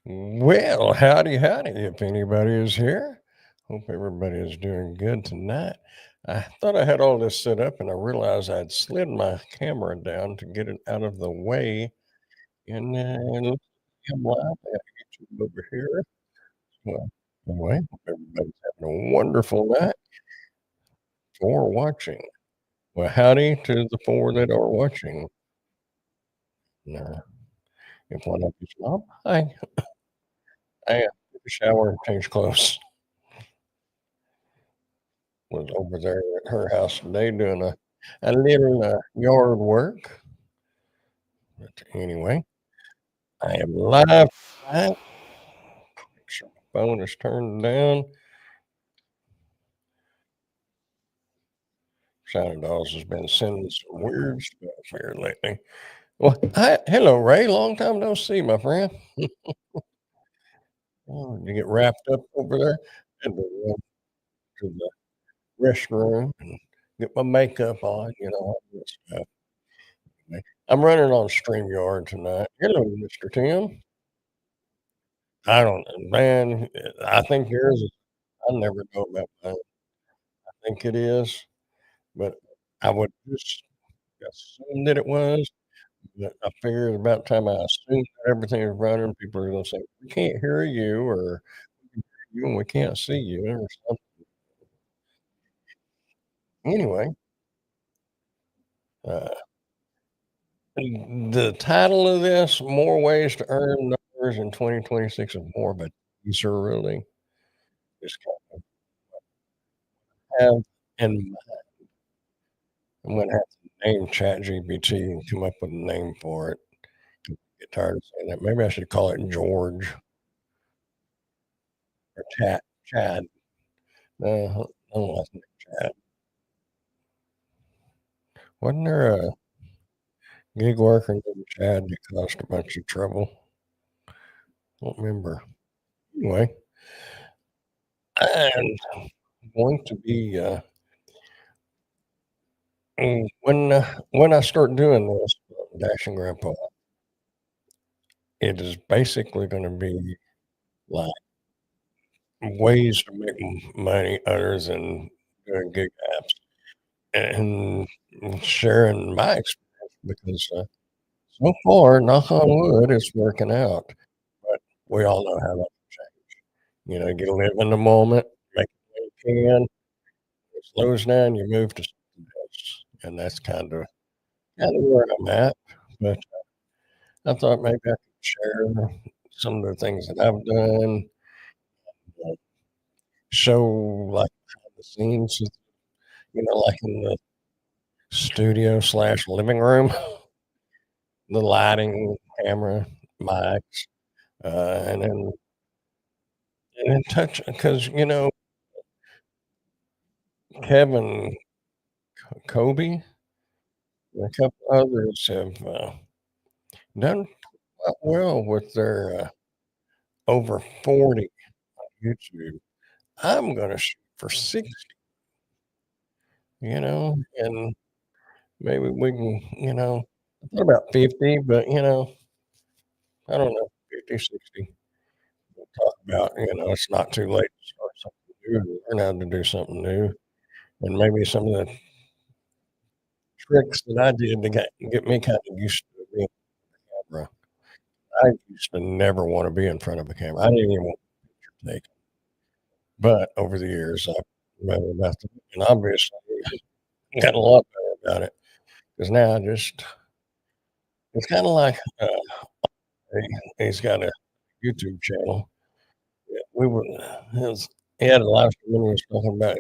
Well, howdy, howdy, if anybody is here. Hope everybody is doing good tonight. I thought I had all this set up and I realized I'd slid my camera down to get it out of the way. And I'm live at YouTube over here. Well, anyway, hope everybody's having a wonderful night for watching. Well, howdy to the four that are watching. Uh, if one of you's not, I took a shower and changed clothes. Was over there at her house today doing a little, yard work, but anyway, I am live tonight. Make sure my phone is turned down. Santa Claus has been sending some weird stuff here lately. Well, hi hello, Ray, long time no see, my friend. Oh, you get wrapped up over there? Had to run to the restroom and get my makeup on, all that stuff. I'm running on StreamYard tonight. Hello, Mr. Tim. I don't man, I think yours is I never know about mine. I think it is, but I would just assume that it was, but I figured about time I assumed that everything is running, people are gonna say, "We can't hear you," or "You and we can't see you," or something. Anyway, uh, the title of this, "More Ways to Earn Numbers in 2026 and More," but these are really just kind of have in I'm gonna have to name ChatGPT and come up with a name for it. Get tired of saying that. Maybe I should call it George or Chad. No, I don't like the name Chad. Wasn't there a gig worker named Chad that caused a bunch of trouble? I don't remember. Anyway, I'm going to be when I start doing this, Dashing Grandpa, it is basically going to be like ways to make money other than doing gig apps and sharing my experience because so far, knock on wood, it's working out. But we all know how that change. You live in the moment, make it when you can. It slows down, you move to something else, and that's kinda where I'm at. But I thought maybe I could share some of the things that I've done, uh, show like behind the scenes, like in the studio/living room, the lighting, camera, mics, and then touch because Kevin Kobe and a couple others have done quite well with their over 40 on YouTube. I'm gonna shoot for 60, and maybe we can, I thought about 50, but I don't know, 50, 60. We'll talk about, it's not too late to start something new, learn how to do something new, and maybe some of the tricks that I did to get me kind of used to being on camera. I used to never wanna be in front of a camera. I didn't even want to take, but over the years, I've learned about it, and obviously got a lot better about it. Because now I just it's kinda like, he's got a YouTube channel. Yeah, we were his he had a live stream when he was talking about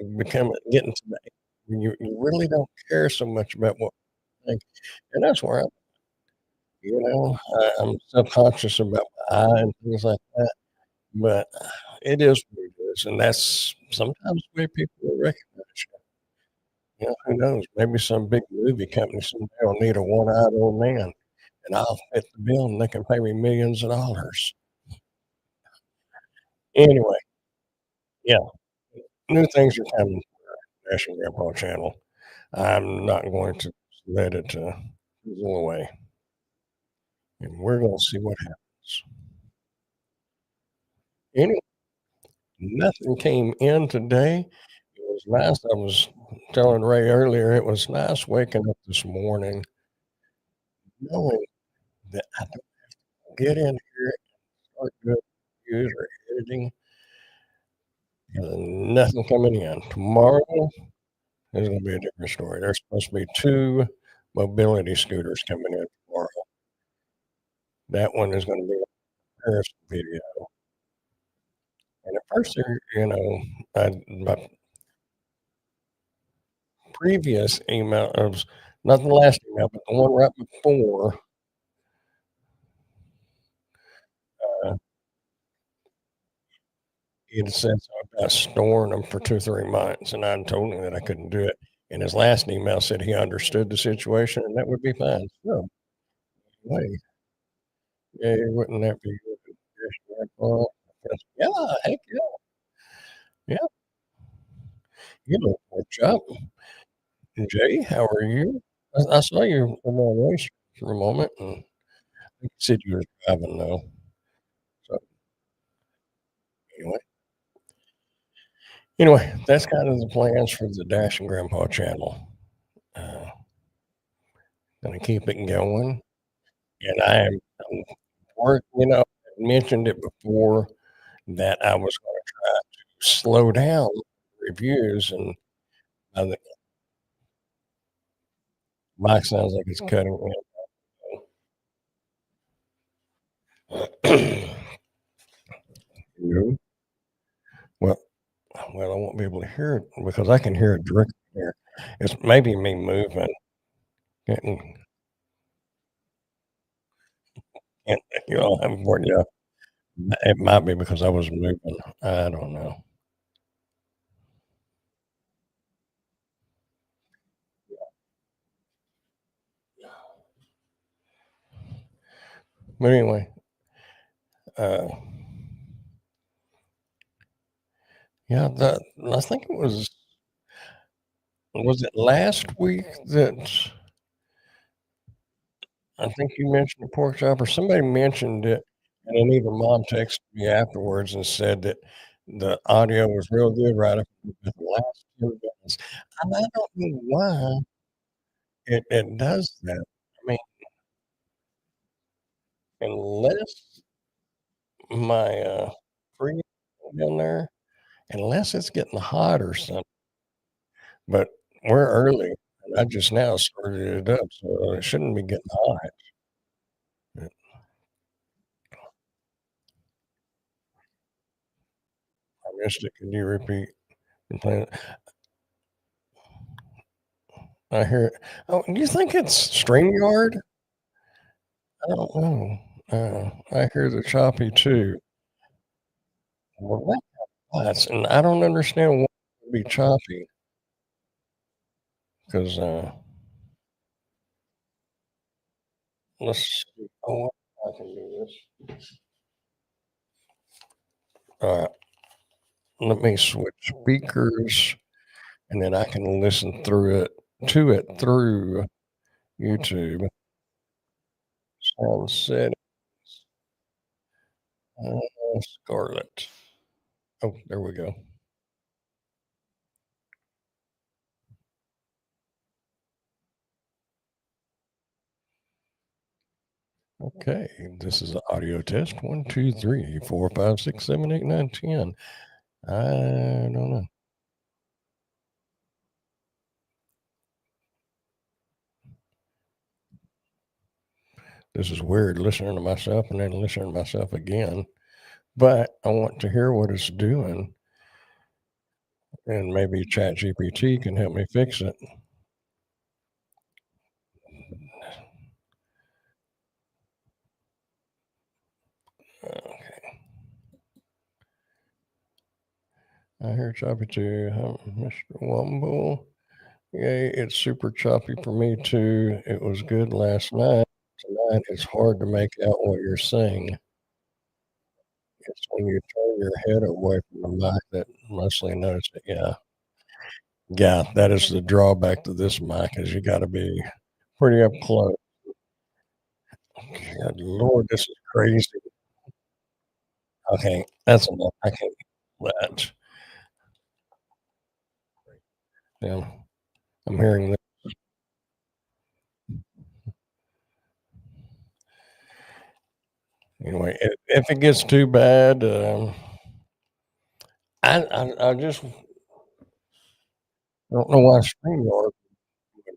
getting to the age when you really don't care so much about what you think, and that's where I'm subconscious about my eye and things like that. But it is what it is, and that's sometimes the way people will recognize you. Who knows? Maybe some big movie company someday will need a one-eyed old man, and I'll fit the bill, and they can pay me millions of dollars. Anyway, yeah, new things are coming to the National Grandpa channel. I'm not going to let it fizzle away, and we're gonna see what happens. Any nothing came in today. It was nice. I was telling Ray earlier, it was nice waking up this morning knowing that I don't get in here and start doing reviews or editing and nothing coming in. Tomorrow is gonna be a different story. There's supposed to be 2 mobility scooters coming in tomorrow. That one is gonna be a comparison video. And at first there my previous email it was not the last email, but the one right before, uh, he had said something about storing them for 2, 3 months, and I told him that I couldn't do it. And his last email said he understood the situation and that would be fine. So, hey, yeah, wouldn't that be good? Yes, grandpa. Yes, yeah, heck yeah. Yeah, you look for a job. Jay, how are you? I saw you in my voice for a moment, and you said you were driving though. So anyway, that's kind of the plans for the Dash and Grandpa channel. Uh, Gonna keep it going, and I'm I mentioned it before that I was gonna try to slow down reviews, and the mic sounds like it's cutting in. You? Well I won't be able to hear it because I can hear it directly here. It's maybe me moving, getting and I'm working out. It might be because I was moving. I don't know. But anyway, uh, yeah, I think was it last week that I think you mentioned the pork chop or somebody mentioned it, and then either mom texted me afterwards and said that the audio was real good right up to the last 2 minutes, and I don't know why it does that. I mean, unless my, freeze down there, unless it's getting hot or something, but we're early, and I just now started it up, so it shouldn't be getting hot. Yeah, I missed it. Can you repeat the plan? I hear it. Oh, you think it's StreamYard? I don't know. I hear the choppy too. Well, that's and I don't understand why it would be choppy 'cause, let's see. Oh, I can do this. Alright, let me switch speakers, and then I can listen through YouTube. Sound settings, Scarlett. Oh, there we go. Okay, this is an audio test. 1, 2, 3, 4, 5, 6, 7, 8, 9, 10. I don't know. This is weird listening to myself and then listening to myself again, but I want to hear what it's doing, and maybe ChatGPT can help me fix it. Okay. I hear choppy too, Mr. Wumble. Yay, it's super choppy for me too. It was good last night. Tonight it's hard to make out what you're saying. It's when you turn your head away from the mic that mostly notice it. Yeah. Yeah, that is the drawback to this mic is you gotta be pretty up close. Good lord, this is crazy. Okay, that's enough. I can't do that. Yeah, I'm hearing that. Anyway, if it gets too bad, I just don't know why StreamYard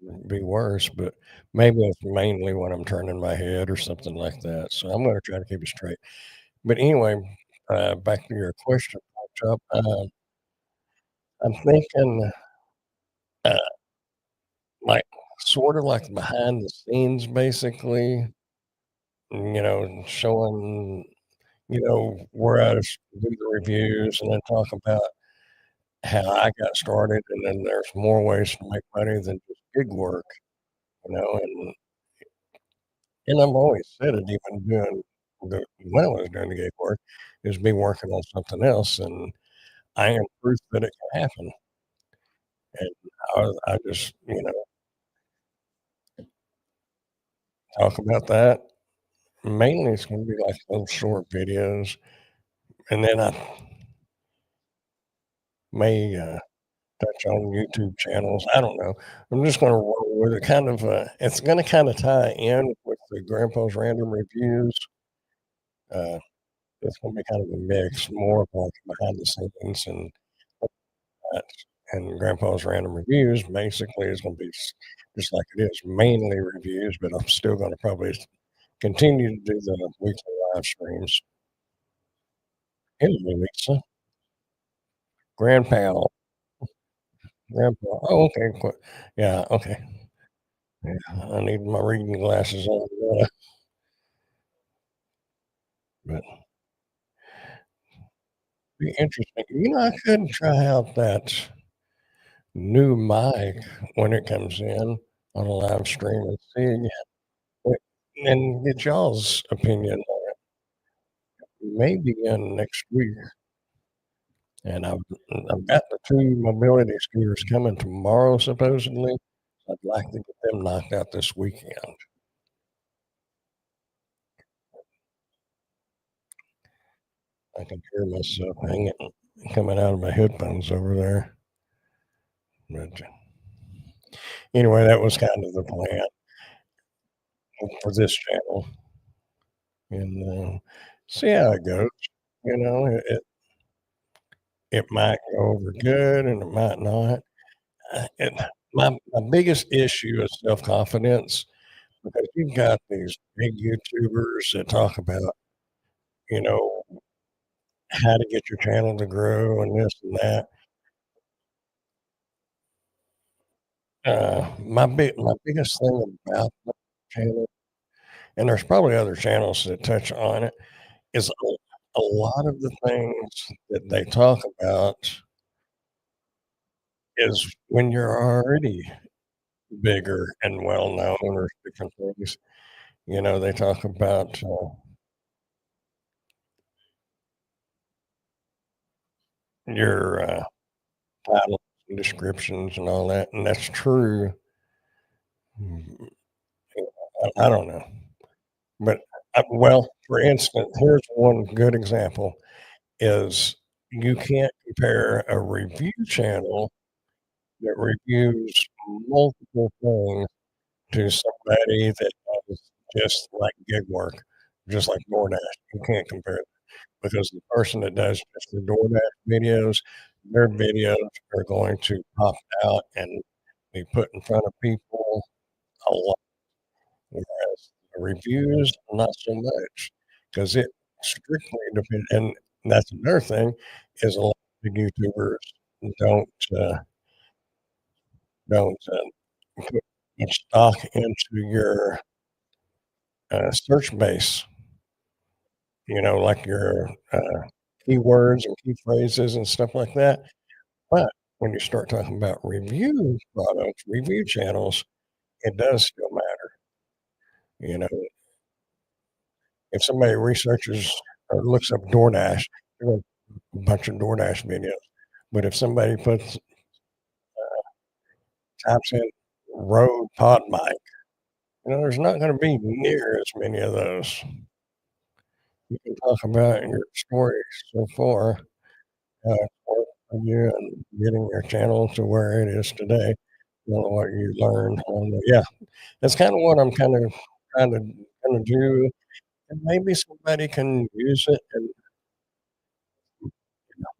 would be worse, but maybe it's mainly when I'm turning my head or something like that, so I'm gonna try to keep it straight. But anyway, back to your question, Chuck, I'm thinking, uh, like, sorta like behind the scenes, basically, showing, where I do the reviews and then talk about how I got started, and then there's more ways to make money than just gig work, and I've always said it even doing when I was doing the gig work, is me working on something else, and I am proof that it can happen, and I just, talk about that. Mainly, it's gonna be like little short videos, and then I may, touch on YouTube channels. I don't know. I'm just gonna roll with it. It's gonna kinda tie in with the Grandpa's Random Reviews. Uh, it's gonna be kind of a mix, more of like behind the scenes and that. And Grandpa's Random Reviews basically is gonna be just like it is, mainly reviews, but I'm still gonna probably continue to do the weekly live streams. Hey, Lisa, Grandpa, Grandpa. Oh, okay, yeah, okay. Yeah, I need my reading glasses on, but be interesting. I could try out that new mic when it comes in on a live stream and see what and get y'all's opinion on it. Maybe in next week. And I've got the 2 mobility scooters coming tomorrow supposedly. I'd like to get them knocked out this weekend. I can hear myself hanging coming out of my headphones over there. But anyway, that was kind of the plan for this channel, and see how it goes. It might go over good, and it might not. And my biggest issue is self confidence because you've got these big YouTubers that talk about you know how to get your channel to grow and this and that. My biggest thing about the channel, and there's probably other channels that touch on it, is a lot of the things that they talk about is when you're already bigger and well known or different things. They talk about, your, titles and descriptions and all that, and that's true. Mm, I don't know, but, well, for instance, here's one good example is you can't compare a review channel that reviews multiple things to somebody that does just like gig work, just like DoorDash. You can't compare it because the person that does just the DoorDash videos, their videos are going to pop out and be put in front of people a lot, whereas the reviews, not so much, because it strictly depends. And that's another thing is a lot of YouTubers don't uh, don't put much stock into your search base, like your keywords and key phrases and stuff like that. But when you start talking about review products, review channels, it does still matter. You know, if somebody researches or looks up DoorDash, they're gonna a bunch of DoorDash videos. But if somebody types in Rode Pod Mic, there's not going to be near as many of those. You can talk about your stories so far, how it's worked for you and getting your channel to where it is today, what you learned on the yeah, that's kinda what I'm kinda trying to gonna do, and maybe somebody can use it, and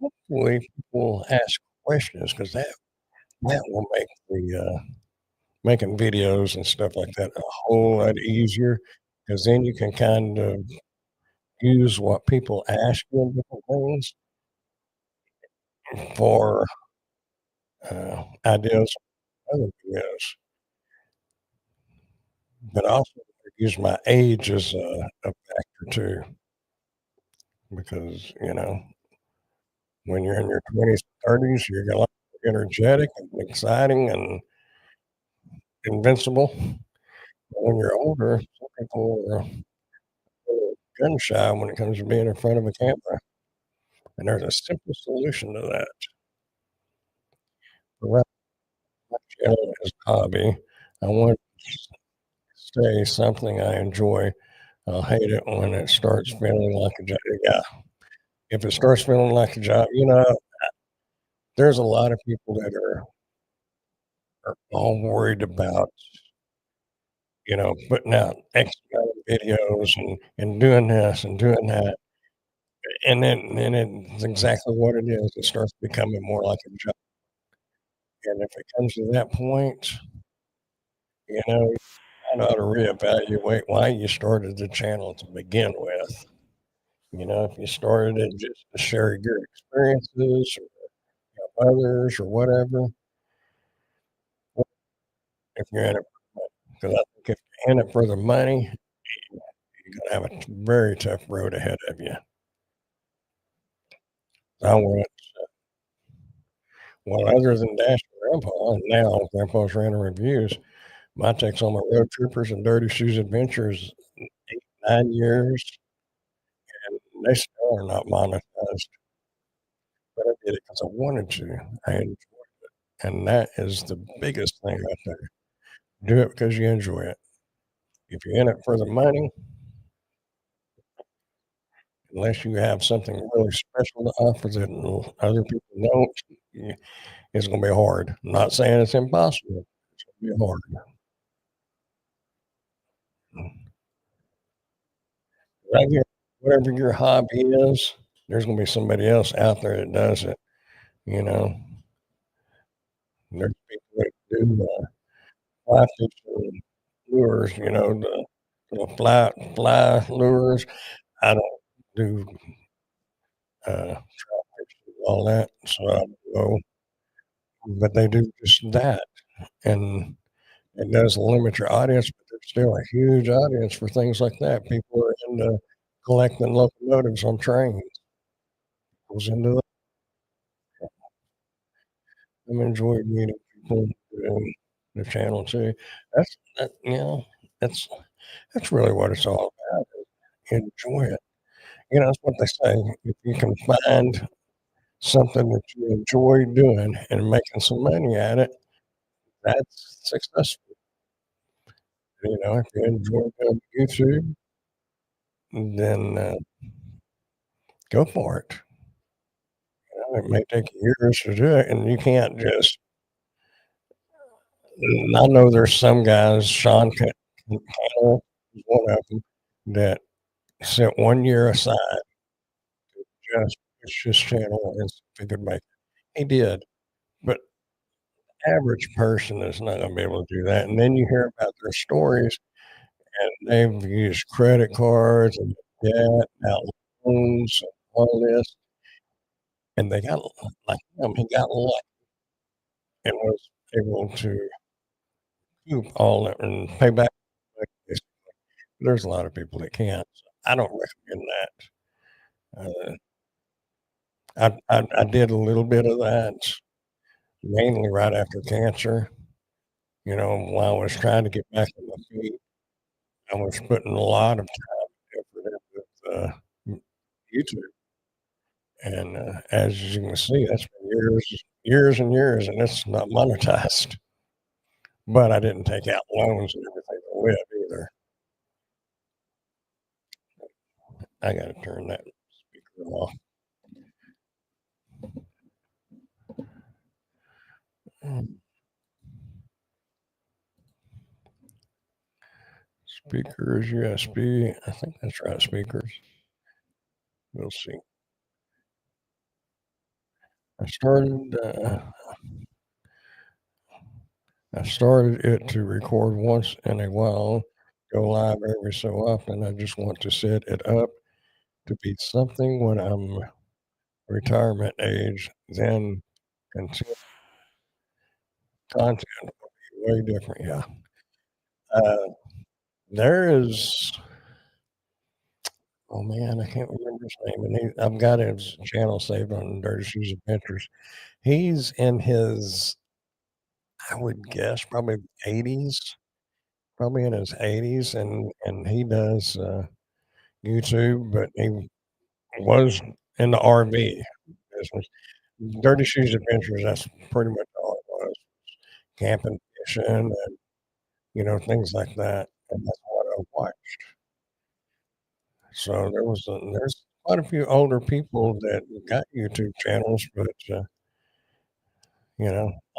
hopefully people ask questions because that will make making videos and stuff like that a whole lot easier, because then you can kind of use what people ask you in different things for, ideas for other videos, but also use my age as a factor too, because, when you're in your 20s, 30s, you're a lot energetic and exciting and invincible. But when you're older, some people are a little gun shy when it comes to being in front of a camera, and there's a simple solution to that. For my channel as a hobby, I want to stay something I enjoy. I'll hate it when it starts feeling like a job. Yeah, if it starts feeling like a job, there's a lot of people that are all worried about, putting out X amount of videos and doing this and doing that, and it's exactly what it is. It starts becoming more like a job, and if it comes to that point, you ought to reevaluate why you started the channel to begin with. If you started it just to share your experiences or others or whatever, if you're in it, because I think if you're in it for the money, you're gonna have a very tough road ahead of you. I went well, other than Dash Grandpa, and now Grandpa's Random Reviews, my takes on my Road Troopers and Dirty Shoes Adventures, 8, 9 years, and they still are not monetized, but I did it because I wanted to. I enjoyed and that is the biggest thing right there. Do it because you enjoy it. If you're in it for the money, unless you have something really special to offer that other people don't, it's gonna be hard. I'm not saying it's impossible. It's gonna be hard. Right here, whatever your hobby is, there's gonna be somebody else out there that does it, you know? There's people that do, fly fishing lures, the fly lures. I don't do, trout fishing, all that, so I don't know, but they do just that, and it does limit your audience, but there's still a huge audience for things like that. People are into collecting locomotives on trains. Goes into that. I'm enjoying meeting people doing the channel too. That's that's really what it's all about. Enjoy it. That's what they say. If you can find something that you enjoy doing and making some money at it, that's successful. If you enjoy doing YouTube, then go for it. It may take years to do it, and you can't just. And I know there's some guys, Cannell is one of them, that set 1 year aside just push his channel and see if he could make it. He did, but average person is not gonna be able to do that, and then you hear about their stories, and they've used credit cards and debt, now loans and all this, and they got like him, he got lucky and was able to recoup all that and pay back. There's a lot of people that can't. So I don't recommend that. I did a little bit of that, mainly right after cancer. While I was trying to get back on my feet, I was putting a lot of time and effort into YouTube, and as you can see, that's been years and years, and it's not monetized. But I didn't take out loans and everything to live either. I gotta turn that speaker off. Mm, speakers, USB. I think that's right, speakers. We'll see. I started, I started it to record once in a while, go live every so often. I just want to set it up to be something when I'm retirement age, then content content will be way different. Yeah. Uh, there is, oh man, I can't remember his name, and I've got his channel saved on Dirty Shoes Adventures. He's in his, I would guess, probably 80s, probably in his 80s, and he does YouTube, but he was in the RV business. Dirty Shoes Adventures, that's pretty much all it was. Camping, fishing, and, things like that, and that's what I watched. So there's quite a few older people that got YouTube channels, but,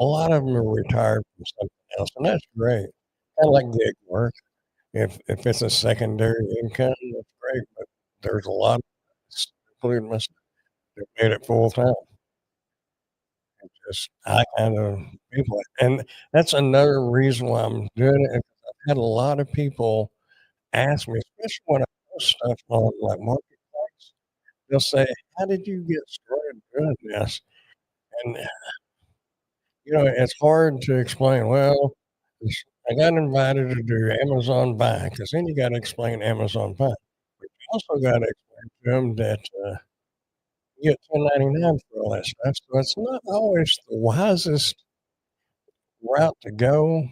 a lot of them are retired from something else, and that's great. Kinda like gig work. If it's a secondary income, that's great, but there's a lot of us, including myself, that made it full time. Just I kind of people and that's another reason why I'm doing it, is I've had a lot of people ask me, especially when I post stuff on, like, Marketplace, they'll say, "How did you get started doing this?" And, it's hard to explain, well, it's I got invited to do Amazon Buy, 'cause then you gotta explain Amazon Buy. But you also gotta explain to them that, you get 1099 for all that stuff, so it's not always the wisest route to go,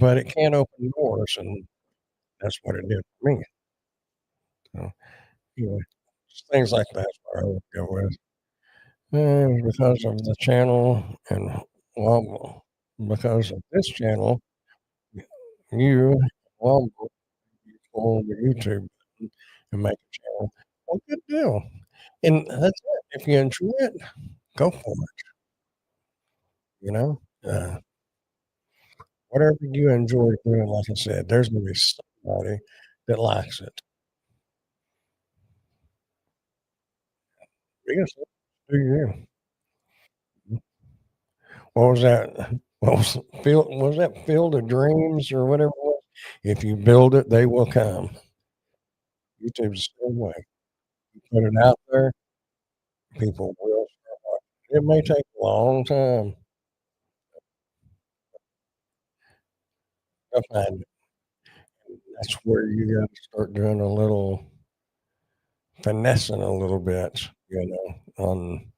but it can open doors, and that's what it did for me. So, anyway, just things like that's what I would go with. And because of the channel and, well, because of this channel, you, well, you pull the YouTube button and make a channel. Well, good deal. And that's it. If you enjoy it, go for it, you know? Whatever you enjoy doing, like I said, there's gonna be somebody that likes it. Yes, do you. What was that? What was that Field of Dreams or whatever it was? If you build it, they will come. YouTube's the same way. You put it out there, people will start watching. It may take a long time. They'll find it. That's where you gotta start doing a little finessing a little bit, on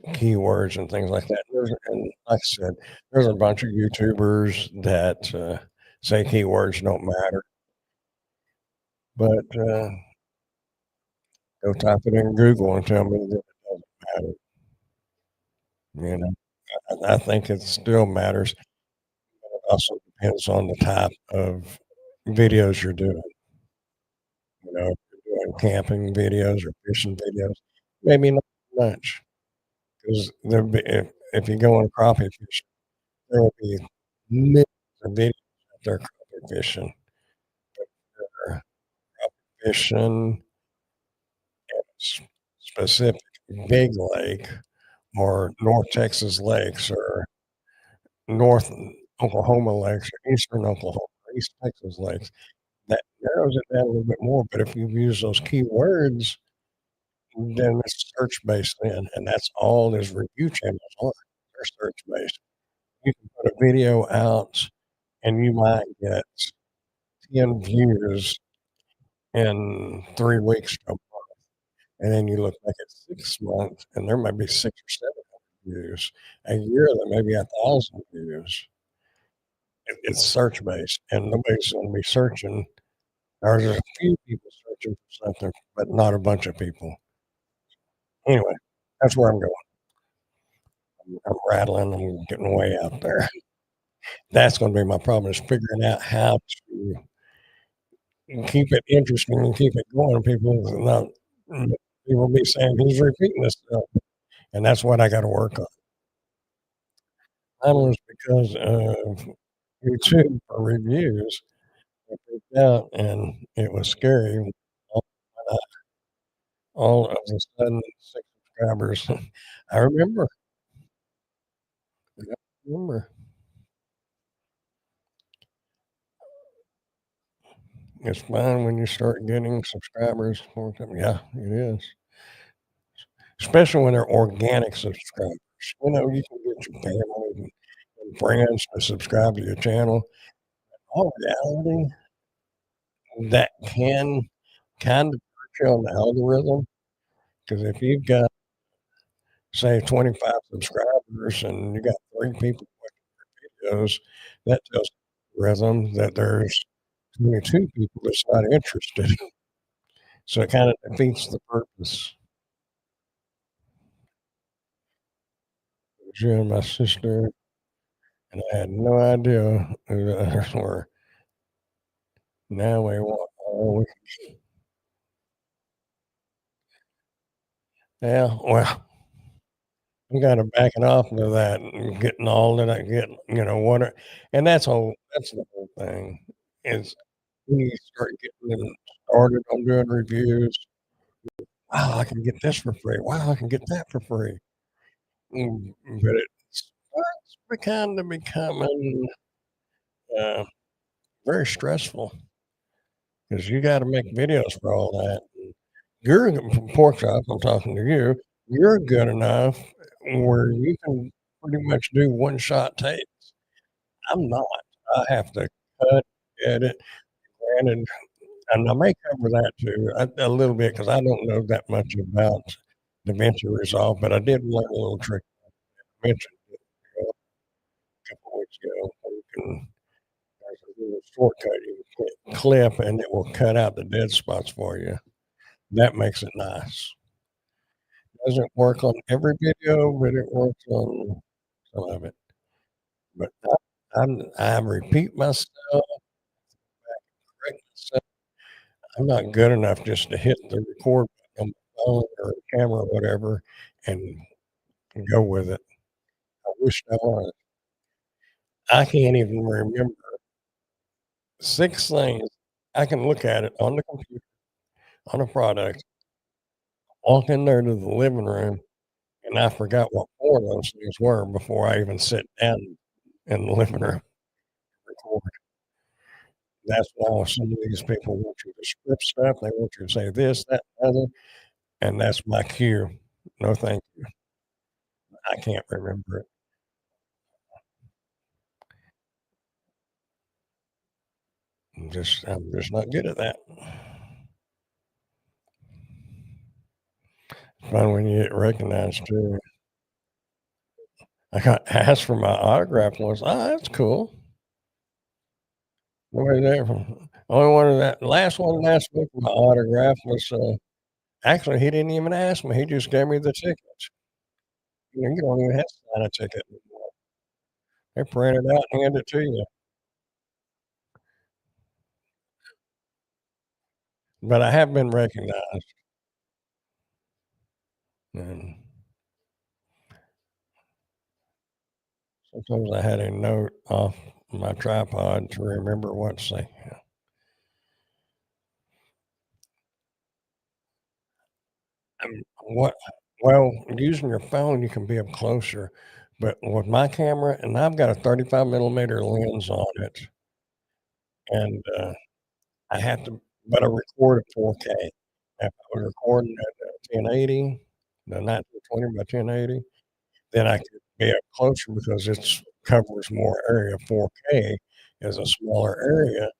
keywords and things like that. And like I said, there's a bunch of YouTubers that, say keywords don't matter, but, go type it in Google and tell me that it doesn't matter, you know? I think it still matters. It also depends on the type of videos you're doing, if you're doing camping videos or fishing videos, maybe not much, 'cause there'll be if you go on crappie fishing, there will be millions of videos out there crappie fishing, or fishing s specific big lake or North Texas lakes or North Oklahoma lakes or Eastern Oklahoma, or East Texas lakes. That narrows it down a little bit more, but if you use those keywords, then it's search based then, and that's all these review channels are. They're search based. You can put a video out and you might get 10 views in 3 weeks to a month, and then you look back at 6 months and there might be 6 or 700 views. A year, there may be 1,000 views. It's search based, and nobody's gonna be searching, or there's a few people searching for something, but not a bunch of people. Anyway, that's where I'm going. I'm rattling, I'm getting way out there. That's gonna be my problem, is figuring out how to and keep it interesting and keep it going. Mm, people be saying, "He's repeating this," and that's what I gotta work on. Mine was because of YouTube for reviews. I freaked out, and it was scary. All uh, all of a sudden, 6 subscribers. I remember, I remember. It's fine when you start getting subscribers for them. Yeah, it is. Especially when they're organic subscribers. You can get your family and friends to subscribe to your channel. All reality, that can kind of hurt you on the algorithm, because if you've got, say, 25 subscribers and you got 3 people watching videos, that tells the algorithm that there's 22 people that's not interested. So it kinda defeats the purpose. It was you and my sister, and I had no idea who the others were. Now we want all we yeah, well, I'm kinda backing off of that and getting all that I get, what are and that's the whole thing, is when you start getting them started on doing reviews, "Wow, I can get this for free. Wow, I can get that for free." But it starts to kinda becoming, uh, very stressful, 'cause you gotta make videos for all that. You're pork chop, I'm talking to you, you're good enough where you can pretty much do one-shot takes. I'm not. I have to cut, edit, granted, and I may cover that too, a little bit, 'cause I don't know that much about DaVinci Resolve, but I did learn a little trick I mentioned it, a couple weeks ago, where you can there's a little shortcut you can clip, and it will cut out the dead spots for you. That makes it nice. Doesn't work on every video, but it works on some of it. But I repeat myself, correct myself. I'm not good enough just to hit the record button on my phone or camera or whatever and go with it. I wished I was. I can't even remember 6 things. I can look at it on the computer, on a product, walk in there to the living room, and I forgot what 4 of those things were before I even sit down in the living room to record. That's why some of these people want you to script stuff, they want you to say this, that, and other, and that's my cue. No, thank you. I can't remember it. I'm just not good at that. It's fun when you get recognized too. I got asked for my autograph once. "Oh, that's cool." Nobody there from only one of that last one last week for my autograph was, actually, he didn't even ask me, he just gave me the tickets. You don't even have to sign a ticket anymore. They print it out and hand it to you. But I have been recognized, and sometimes I had a note off my tripod to remember what to say. What well, using your phone, you can be up closer, but with my camera and I've got a 35 millimeter lens on it, and, I have to but I record at 4K. If I was recording at, 1080, the 1920 by 1080, then I could be up closer because it's covers more area. 4K is a smaller area,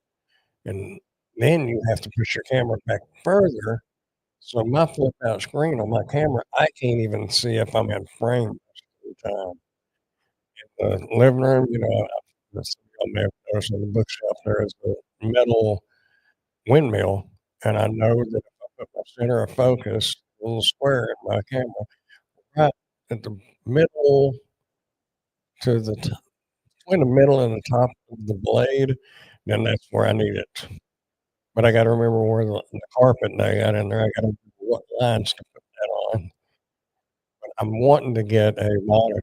and then you have to push your camera back further. So my flip out screen on my camera, I can't even see if I'm in frame most of the time. Living room, y'all may have noticed on the bookshelf, there is a metal windmill, and I know that if I put my center of focus, a little square in my camera, right at the middle to the t between the middle and the top of the blade, then that's where I need it. but I gotta remember where the carpet they got in there. I gotta remember what lines to put that on. I'm wanting to get a monitor.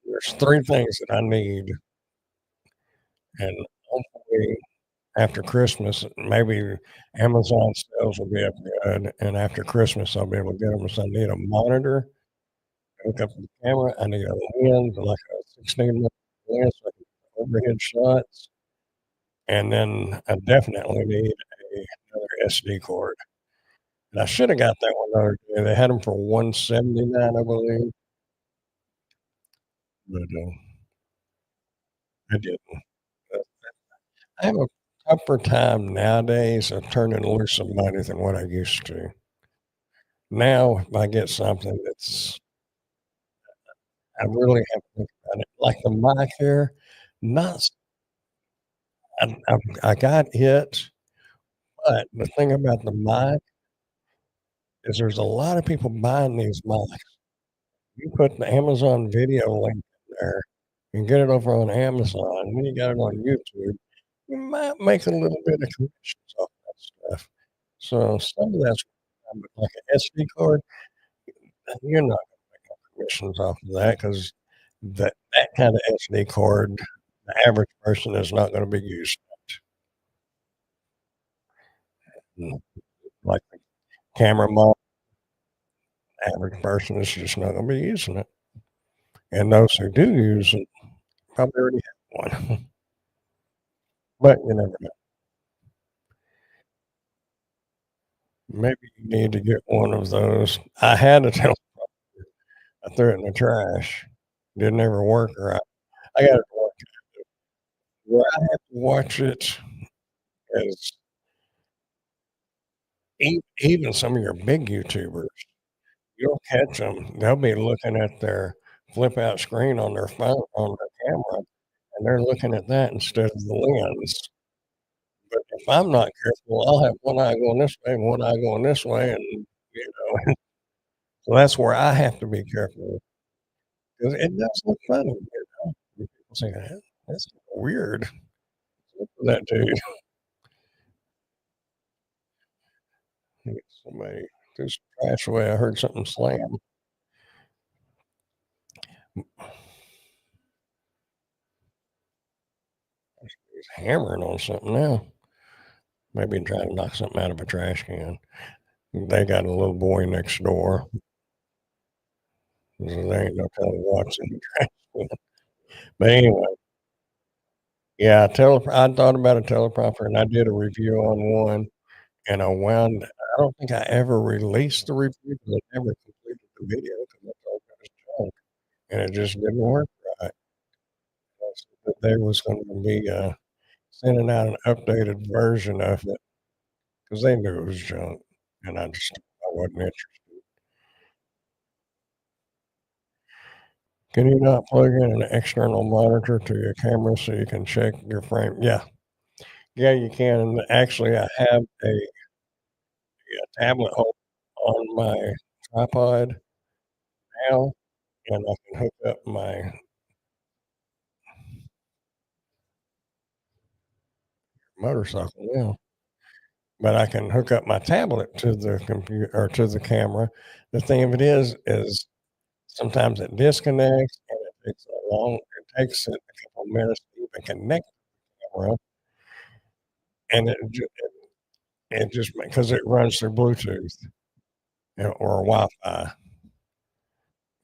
There's 3 things that I need, and hopefully after Christmas, maybe Amazon sales will be up good, and after Christmas, I'll be able to get them. So I need a monitor, hook up the camera, I need a lens, like a 16 lens, so I can get overhead shots, and then I definitely need another SD card. And I shoulda got that one the other day. They had them for 179, I believe, but, I didn't. Uh, I have a tougher time nowadays of turning loose some money than what I used to. Now, if I get something that's I really have to think about it, like the mic here, not s I got it, but the thing about the mic is there's a lot of people buying these mics. You put the Amazon video link in there and get it over on Amazon, and then you got it on YouTube, you might make a little bit of commissions off that stuff. So some of that's like an SD card, you're not gonna make no commissions off of that because that kinda SD card, the average person is not gonna be using it. Like the camera mount, average person is just not gonna be using it, and those who do use it probably already have one, but you never know. Maybe you need to get one of those. I had a teleprompter, I threw it in the trash, didn't ever work right. I got it to work where I have to watch it is even some of your big YouTubers, you'll catch them. 'Em, they'll be looking at their flip out screen on their phone on their camera, and they're looking at that instead of the lens. But if I'm not careful, I'll have one eye going this way and one eye going this way, and, so that's where I have to be careful, 'cause it does look funny, when people say, "That that's weird." Look at that dude. Somebody threw some trash away, I heard something slam. He's hammering on something now, maybe trying to knock something out of a trash can. They got a little boy next door, so there ain't no telling what's in the trash can. But anyway, yeah, I thought about a teleprompter, and I did a review on one, and I don't think I ever released the review because I never completed the video because I thought it was junk, and it just didn't work right. But they was gonna be, sending out an updated version of it because they knew it was junk, and I wasn't interested. Can you not plug in an external monitor to your camera so you can check your frame? Yeah. Yeah, you can, and actually, I have a tablet on my tripod now, and I can hook up my motorcycle now, but I can hook up my tablet to the computer or to the camera. The thing of it is sometimes it disconnects, and it takes it a couple minutes to even connect the camera, and it just because it runs through Bluetooth, or Wi-Fi,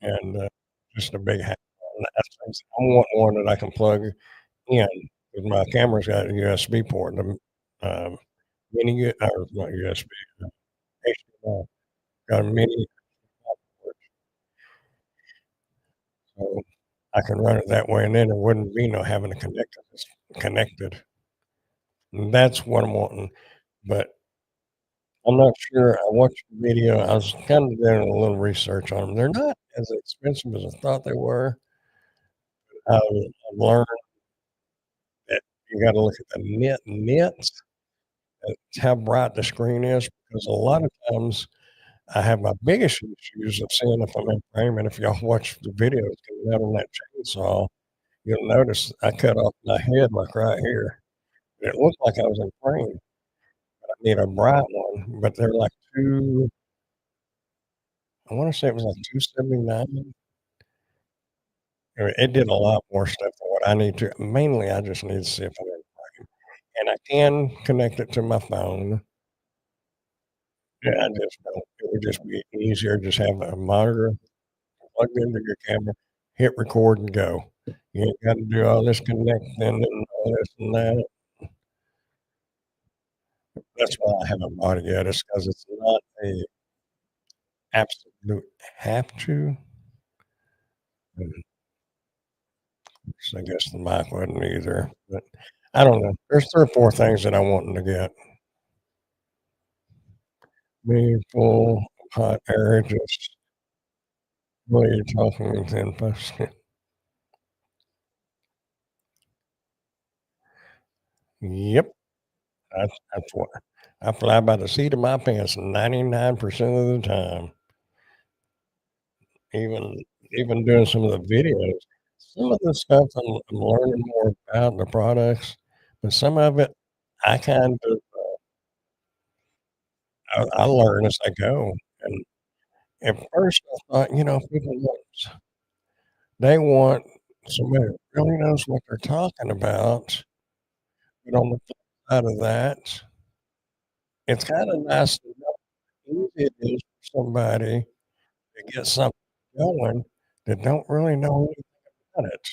and, just a big hassle, and I want one that I can plug in, 'cause my camera's got a USB port, mini U or not USB, HDMI, got a mini port, so I can run it that way, and then there wouldn't be no having to connect it, it's connected, and that's what I'm wanting, but I'm not sure. I watched the video, I was kinda doing a little research on them. They're not as expensive as I thought they were. I've learned that you gotta look at the nits, how bright the screen is, because a lot of times I have my biggest issues of seeing if I'm in frame, and if y'all watch the videos coming out on that chainsaw, you'll notice I cut off my head, like, right here. It looked like I was in frame, but I need a bright one, but they're like 2 I wanna say it was like 279. It did a lot more stuff than what I need to mainly, I just need to see if I'm in frame, and I can connect it to my phone. Yeah, I just don't it would just be easier, just have a monitor plugged into your camera, hit record and go. You ain't gotta do all this connecting and all this and that. That's why I haven't bought it yet, is 'cause it's not a absolute have to, and so I guess the mic wasn't either, but I don't know. There's 3 or 4 things that I'm wanting to get. Meaningful, hot air, just really talking within person. Yep, that's what I fly by the seat of my pants 99% of the time. Even even doing some of the videos. Some of the stuff I'm learning more about the products, but some of it I kind of I learn as I go, and at first I thought, people want somebody that really knows what they're talking about, but on the flip side of that, it's kinda nice to know how easy it is for somebody to get something going that don't really know anything about it.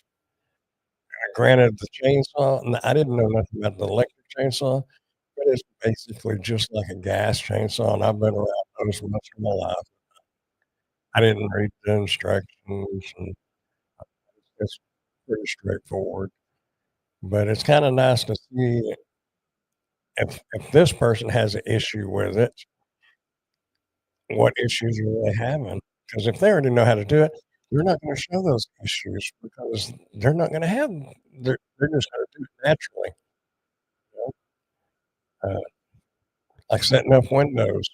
Granted, the chainsaw and I didn't know nothing about the electric chainsaw, but it's basically just like a gas chainsaw, and I've been around those much of my life. I didn't read the instructions, and it's pretty straightforward, but it's kinda nice to see if this person has an issue with it, what issues are they having? Because if they already know how to do it, they're not gonna show those issues because they're not gonna have they're just gonna do it naturally, you know? Like setting up windows.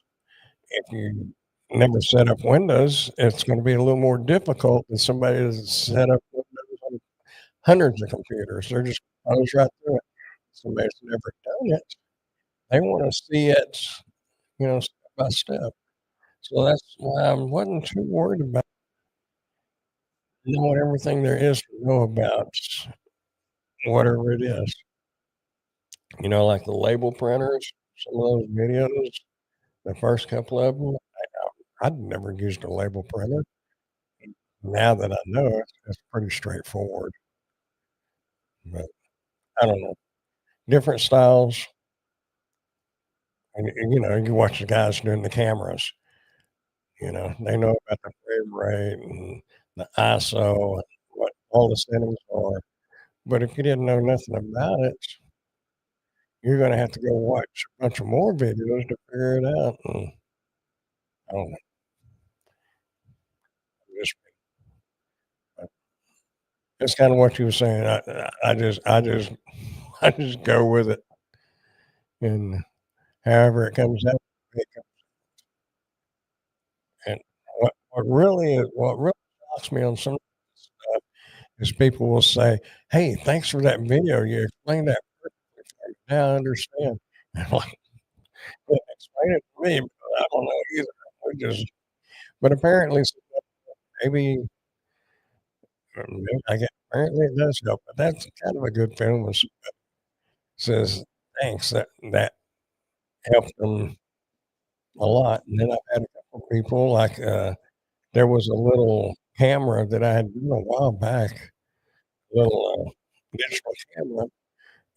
If you never set up windows, it's gonna be a little more difficult than somebody that's set up windows on hundreds of computers. They're just goes right through it. Somebody that's never done it, they wanna see it, step by step. So that's why I wasn't too worried about knowing everything there is to know about whatever it is. Like the label printers, some of those videos, the first couple of them, I'd never used a label printer. Now that I know it, it's pretty straightforward, but I don't know. Different styles, and you watch the guys doing the cameras, they know about the frame rate and the ISO and what all the settings are, but if you didn't know nothing about it, you're gonna have to go watch a bunch of more videos to figure it out, and I don't know, just it's kinda what you were saying, I just go with it, and however it comes out, it co and what really shocks me on some stuff is people will say, "Hey, thanks for that video, you explained that perfectly for me, now I understand." I'm like, "Well, explain it to me, because I don't know either." We just but apparently, maybe maybe I get apparently it does help, but that's kind of a good feeling when somebody says, "Thanks," that helped them a lot, and then I've had a couple people, like, there was a little camera that I had done a while back, little, digital camera,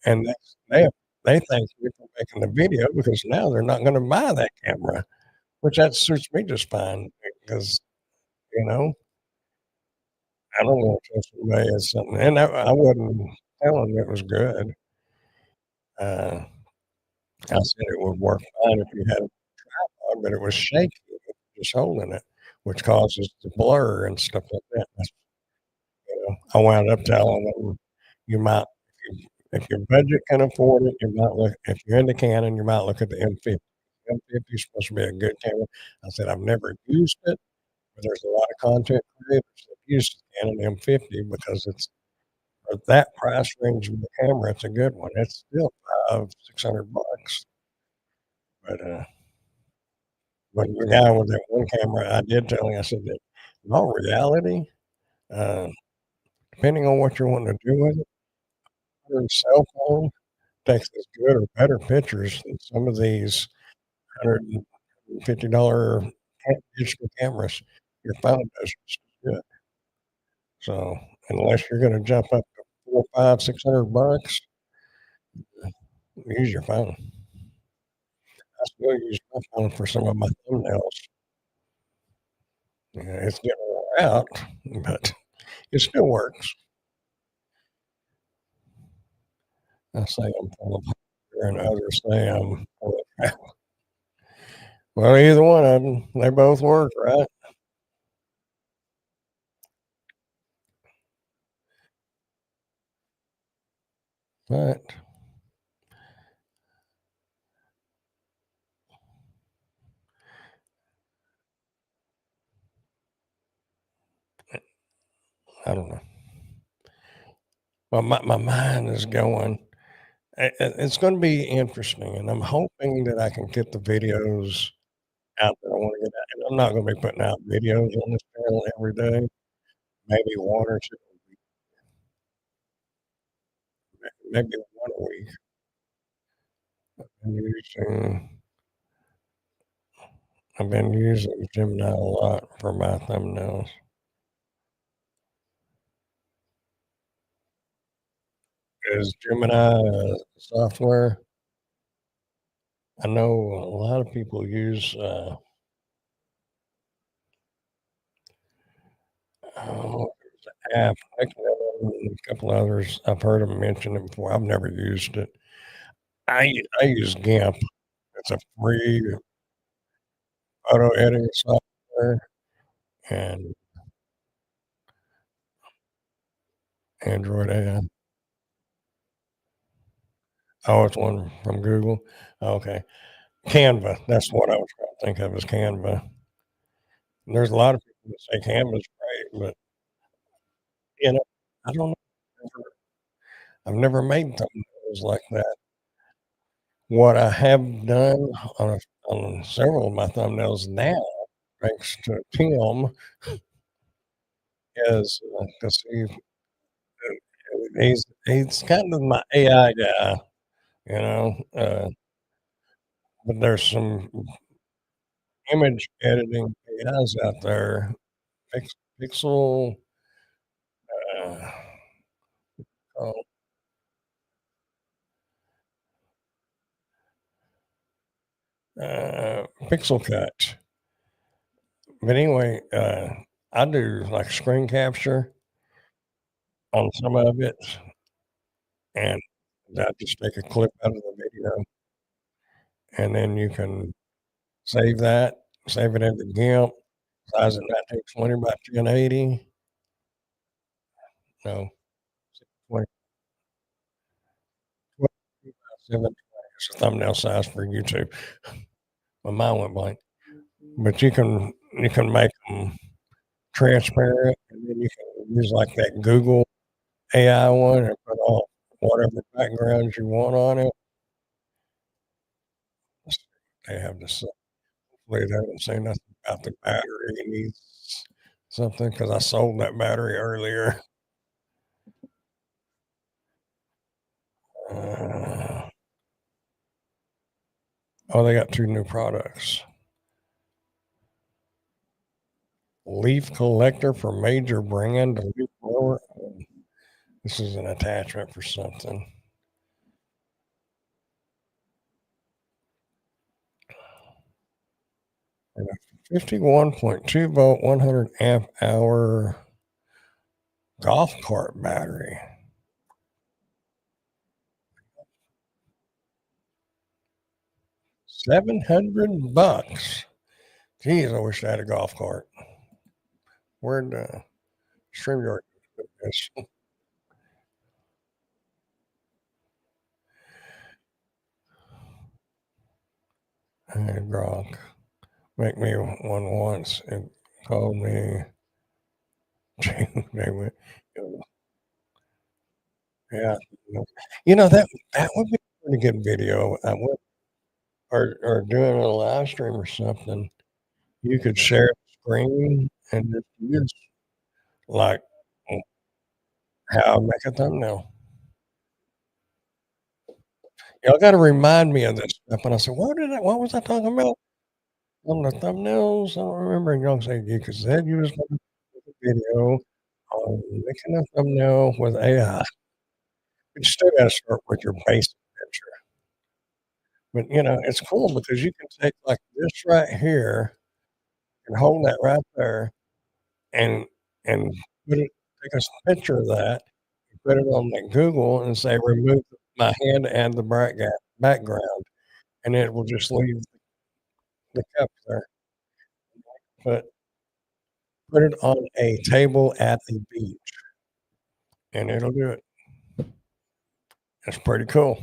and they they thanked me for making the video because now they're not gonna buy that camera, which that suits me just fine because, you know, I don't wanna tell somebody it's something and I wouldn't tell them it was good. Uh, I said it would work fine if you had a tripod, but it was shaky just holding it, which causes the blur and stuff like that. I wound up telling them, "You might if your budget can afford it, you might look if you're into Canon, you might look at the M50. M50 is supposed to be a good camera." I said, "I've never used it, but there's a lot of content creators that use the Canon M50 because it's But that price range of the camera, it's a good one. It's still 500, $600, but, but the guy with that one camera, I did tell him, I said that in all reality, uh, depending on what you're wanting to do with it, your cell phone takes as good or better pictures than some of these $150 digital cameras. Your phone does just as good. So, unless you're gonna jump up to 4, 5, $600, use your phone. I still use my phone for some of my thumbnails. Yeah, it's getting wore out, but it still works. I say I'm full of hunger and others say I'm full of crap. Well, either one of them, they both work, right? But I don't know. Well, my mind is going. It's going to be interesting, and I'm hoping that I can get the videos out that I want to get out. And I'm not going to be putting out videos on this channel every day. Maybe one or two, maybe one a week. I'm using, I've been using Gemini a lot for my thumbnails. Is Gemini software? I know a lot of people use oh, app. I can a couple others. I've heard them mention it before. I've never used it. I use GIMP. It's a free photo editing software and Android AI. Oh, it's one from Google. Okay. Canva. That's what I was trying to think of as Canva. There's a lot of people that say Canva's great, but you know, I don't know. I've never made thumbnails like that. What I have done on several of my thumbnails now, thanks to Tim, is because he's kind of my AI guy, you know. But there's some image editing AIs out there. Pixel, uh, oh, Pixel Cut. But anyway, I do like screen capture on some of it, and I just take a clip out of the video, and then you can save that, save it into GIMP, size it 1920 by 1080. No, 20, 720 is the thumbnail size for YouTube. My mind went blank. But you can make them transparent, and then you can use like that Google AI one and put all whatever backgrounds you want on it. They have this. Hopefully, they haven't say nothing about the battery. It needs something because I sold that battery earlier. Uh, oh, they got two new products. Leaf collector for major brand leaf blower. This is an attachment for something. 51.2 volt, 100 amp hour golf cart battery. 700 bucks. Geez, I wish I had a golf cart. Where'd StreamYard put this? Hey, Gronk, make me one once and called me. They went, Yeah. You know, that would be a pretty good video. I would or doing a live stream or something. You could share the screen and just use, like, mm, how I make a thumbnail. Y'all gotta remind me of this stuff, and I said, what was I talking about on the thumbnails? I don't remember." And y'all say, "You said you was gonna make a video on making a thumbnail with AI." But you still gotta start with your basic picture. But, it's cool because you can take, like, this right here and hold that right there and and put it take a picture of that, put it on, like, Google and say, "Remove my hand and the background," and it will just leave the cup there. Put put it on a table at the beach, and it'll do it. It's pretty cool.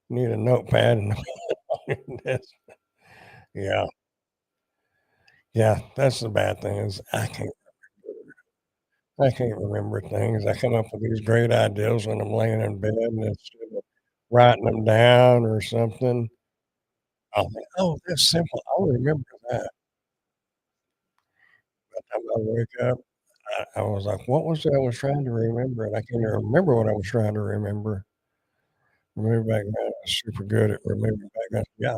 Need a notepad and this. Yeah, yeah, that's the bad thing is I can't remember things. I come up with these great ideas when I'm laying in bed, and instead of writing them down or something, I'll think, "Oh, that's simple. I'll remember that." By the time I wake up, I was like, "What was it I was trying to remember?" And I can't even remember what I was trying to remember. Remember background, I was super good at remembering background. Yeah,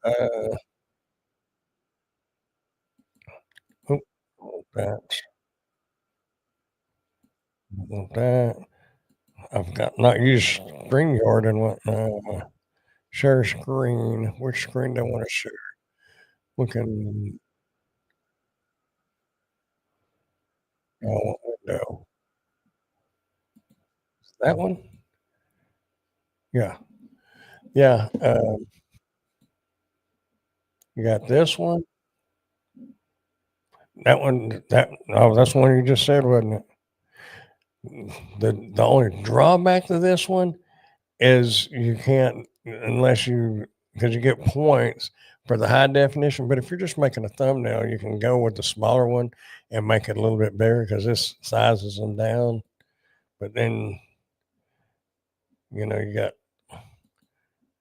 uh, oop, that, that. I've got not used StreamYard and share screen. Which screen do I wanna share? We can what window? That one? Yeah, yeah, you got this one, that's the one you just said, wasn't it? The only drawback to this one is you can't unless you because you get points for the high definition, but if you're just making a thumbnail, you can go with the smaller one and make it a little bit bigger because this sizes them down, but then, you got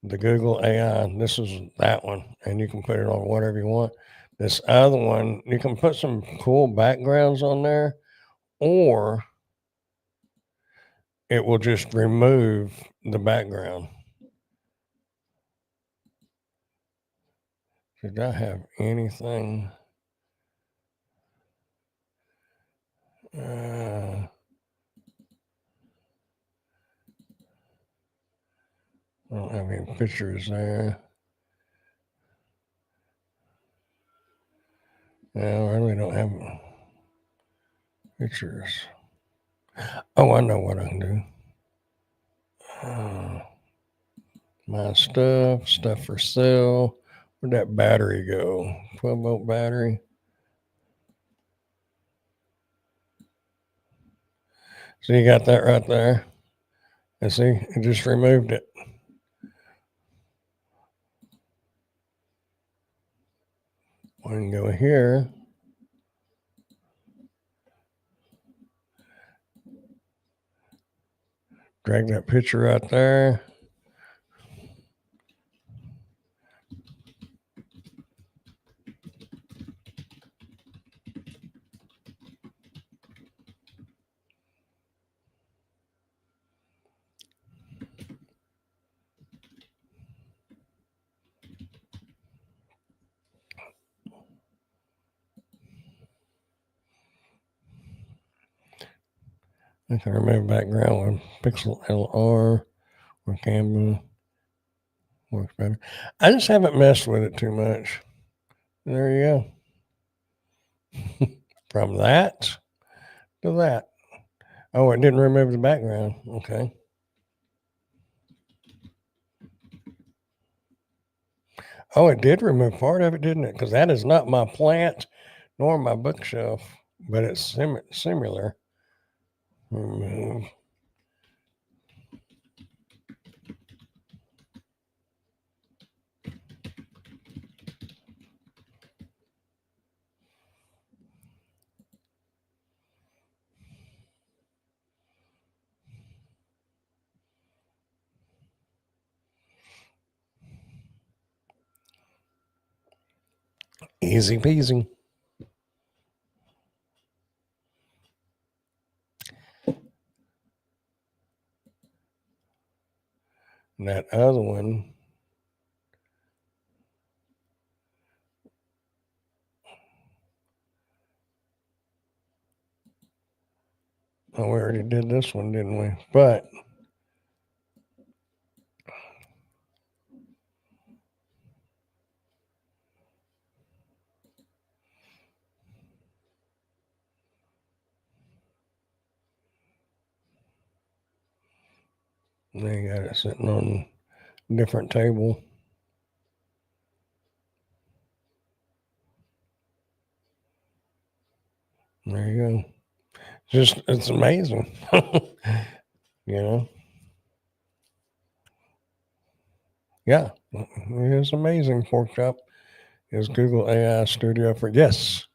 the Google AI, and this is that one, and you can put it on whatever you want. This other one, you can put some cool backgrounds on there, or it will just remove the background. Did I have anything? I don't have any pictures there. No, I really don't have pictures. Oh, I know what I can do. Uh, my stuff for sale. Where'd that battery go? 12-volt battery. So you got that right there. And see, it just removed it. We can go here. Drag that picture right there. I can remove background with Pixel LR or Canva. Works better. I just haven't messed with it too much. There you go. From that to that. Oh, it didn't remove the background. Okay. Oh, it did remove part of it, didn't it? Because that is not my plant nor my bookshelf, but it's similar. Remove. Easy peasy. And that other one, oh, we already did this one, didn't we? But they got it sitting on a different table. There you go. Just, it's amazing. You know? Yeah. It's amazing. Pork chop is Google AI Studio for, yes.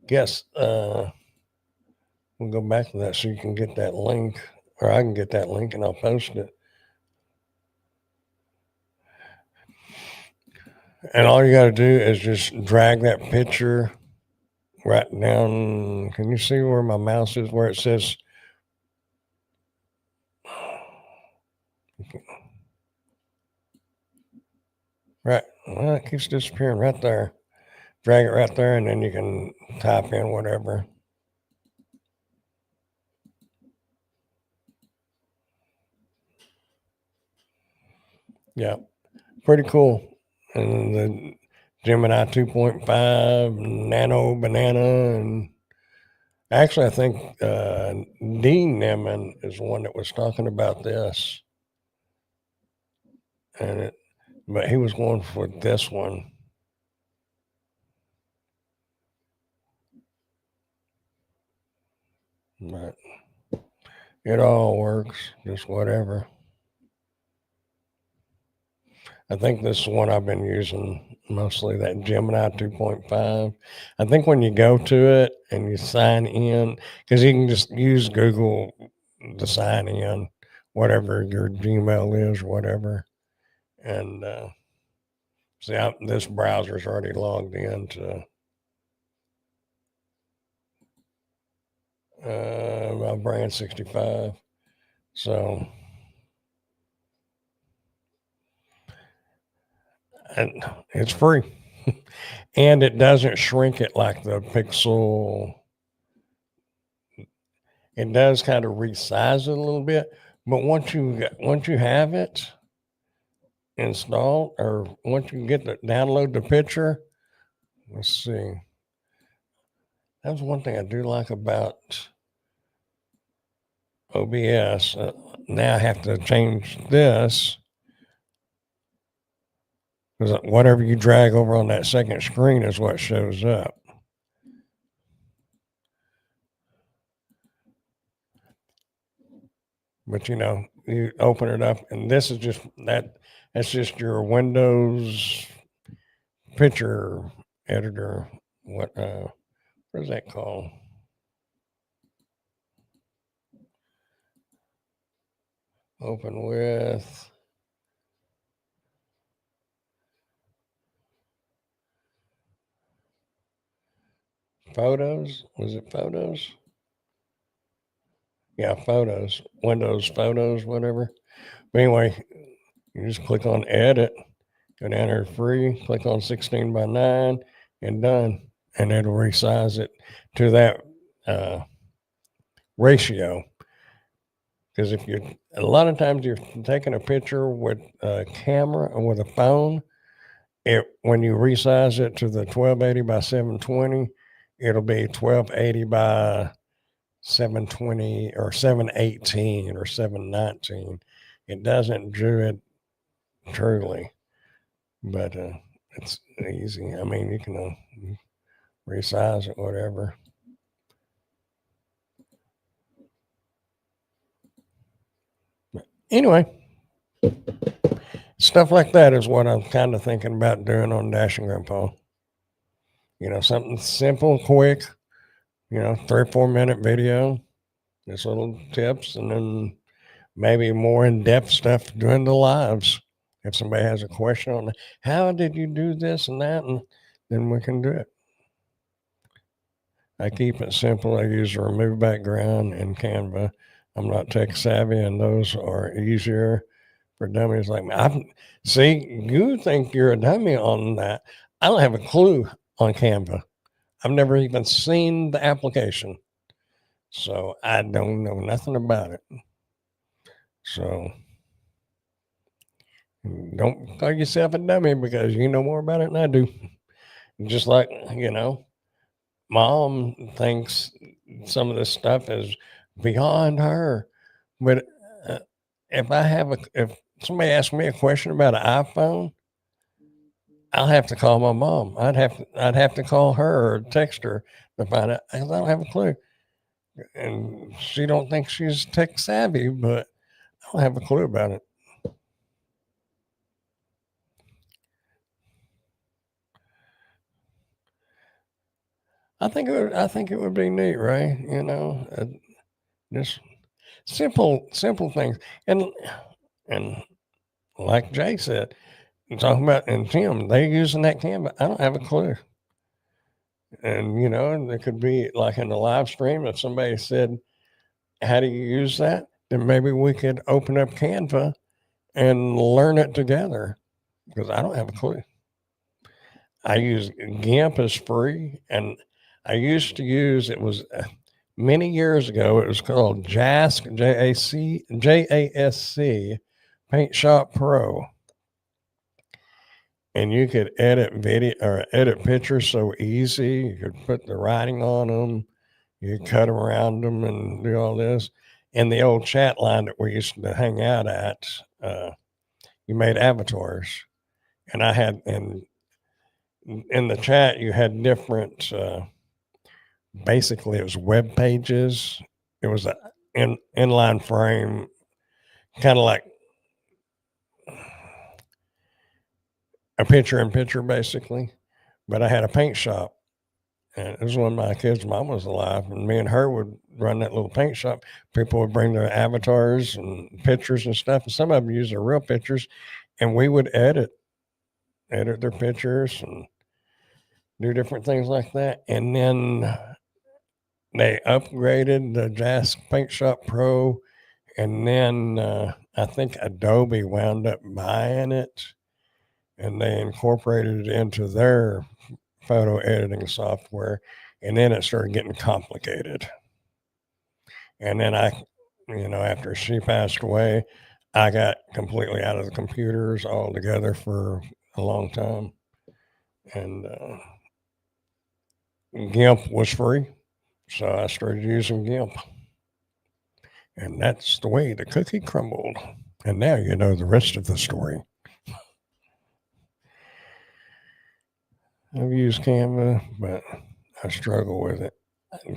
Yes. We'll go back to that so you can get that link, or I can get that link and I'll post it. And all you got to do is just drag that picture right down. Can you see where my mouse is, where it says right? Well, it keeps disappearing right there. Drag it right there, and then you can type in whatever. Yeah, pretty cool. And the Gemini 2.5 Nano Banana, and actually, I think Dean Nemon is the one that was talking about this, but he was going for this one. But it all works, just whatever. I think this is one I've been using mostly, that Gemini 2.5. I think when you go to it and you sign in, because you can just use Google to sign in, whatever your Gmail is, or whatever. And see, this browser's already logged into my Brand 65. So, and it's free. And it doesn't shrink it like the Pixel. It does kind of resize it a little bit, but once you have it installed, or once you get to download the picture, let's see. That's one thing I do like about OBS. Now I have to change this, because whatever you drag over on that second screen is what shows up. But you open it up, and this is just that's just your Windows picture editor. What is that called? Open with Photos. Was it Photos? Yeah, Photos. Windows Photos, whatever. But anyway, you just click on Edit, go down there free, click on 16 by 9, and done. And it'll resize it to that ratio. Because a lot of times you're taking a picture with a camera or with a phone, when you resize it to the 1280 by 720, it'll be 1280 by 720 or 718 or 719. It doesn't do it truly, but it's easy. I mean, you can resize it, whatever. But anyway, stuff like that is what I'm kind of thinking about doing on Dash and Grandpa. Something simple, quick, 3 or 4 minute video, just little tips, and then maybe more in-depth stuff during the lives. If somebody has a question on how did you do this and that, and then we can do it. I keep it simple. I use a remove background in Canva. I'm not tech savvy, and those are easier for dummies like me. See, you think you're a dummy on that. I don't have a clue on Canva. I've never even seen the application. So I don't know nothing about it. So don't call yourself a dummy because you know more about it than I do. Just like, mom thinks some of this stuff is beyond her. But uh, if somebody asks me a question about an iPhone, I'll have to call my mom. I'd have to call her or text her to find out 'cause I don't have a clue. And she don't think she's tech savvy, but I don't have a clue about it. I think it would be neat, right? Just simple things. And like Jay said, talking about and Tim, they using that Canva. I don't have a clue. And there could be like in the live stream if somebody said, "How do you use that?" Then maybe we could open up Canva and learn it together because I don't have a clue. I use GIMP is free, and I used to use it was many years ago. It was called JASC, JASC, Paint Shop Pro, and you could edit video or edit pictures so easy. You could put the writing on them, you could cut around them, and do all this. And the old chat line that we used to hang out at, you made avatars, and I had and in the chat you had different. Basically, it was web pages. It was a inline frame, kind of like a picture in picture, basically. But I had a paint shop, and it was when my kid's mom was alive, and me and her would run that little paint shop. People would bring their avatars and pictures and stuff, and some of them used their real pictures, and we would edit their pictures and do different things like that. And then they upgraded the Jazz Paint Shop Pro, and then I think Adobe wound up buying it, and they incorporated it into their photo editing software, and then it started getting complicated. And then after she passed away, I got completely out of the computers altogether for a long time, and GIMP was free, so I started using GIMP. And that's the way the cookie crumbled. And now you know the rest of the story. I've used Canva, but I struggle with it.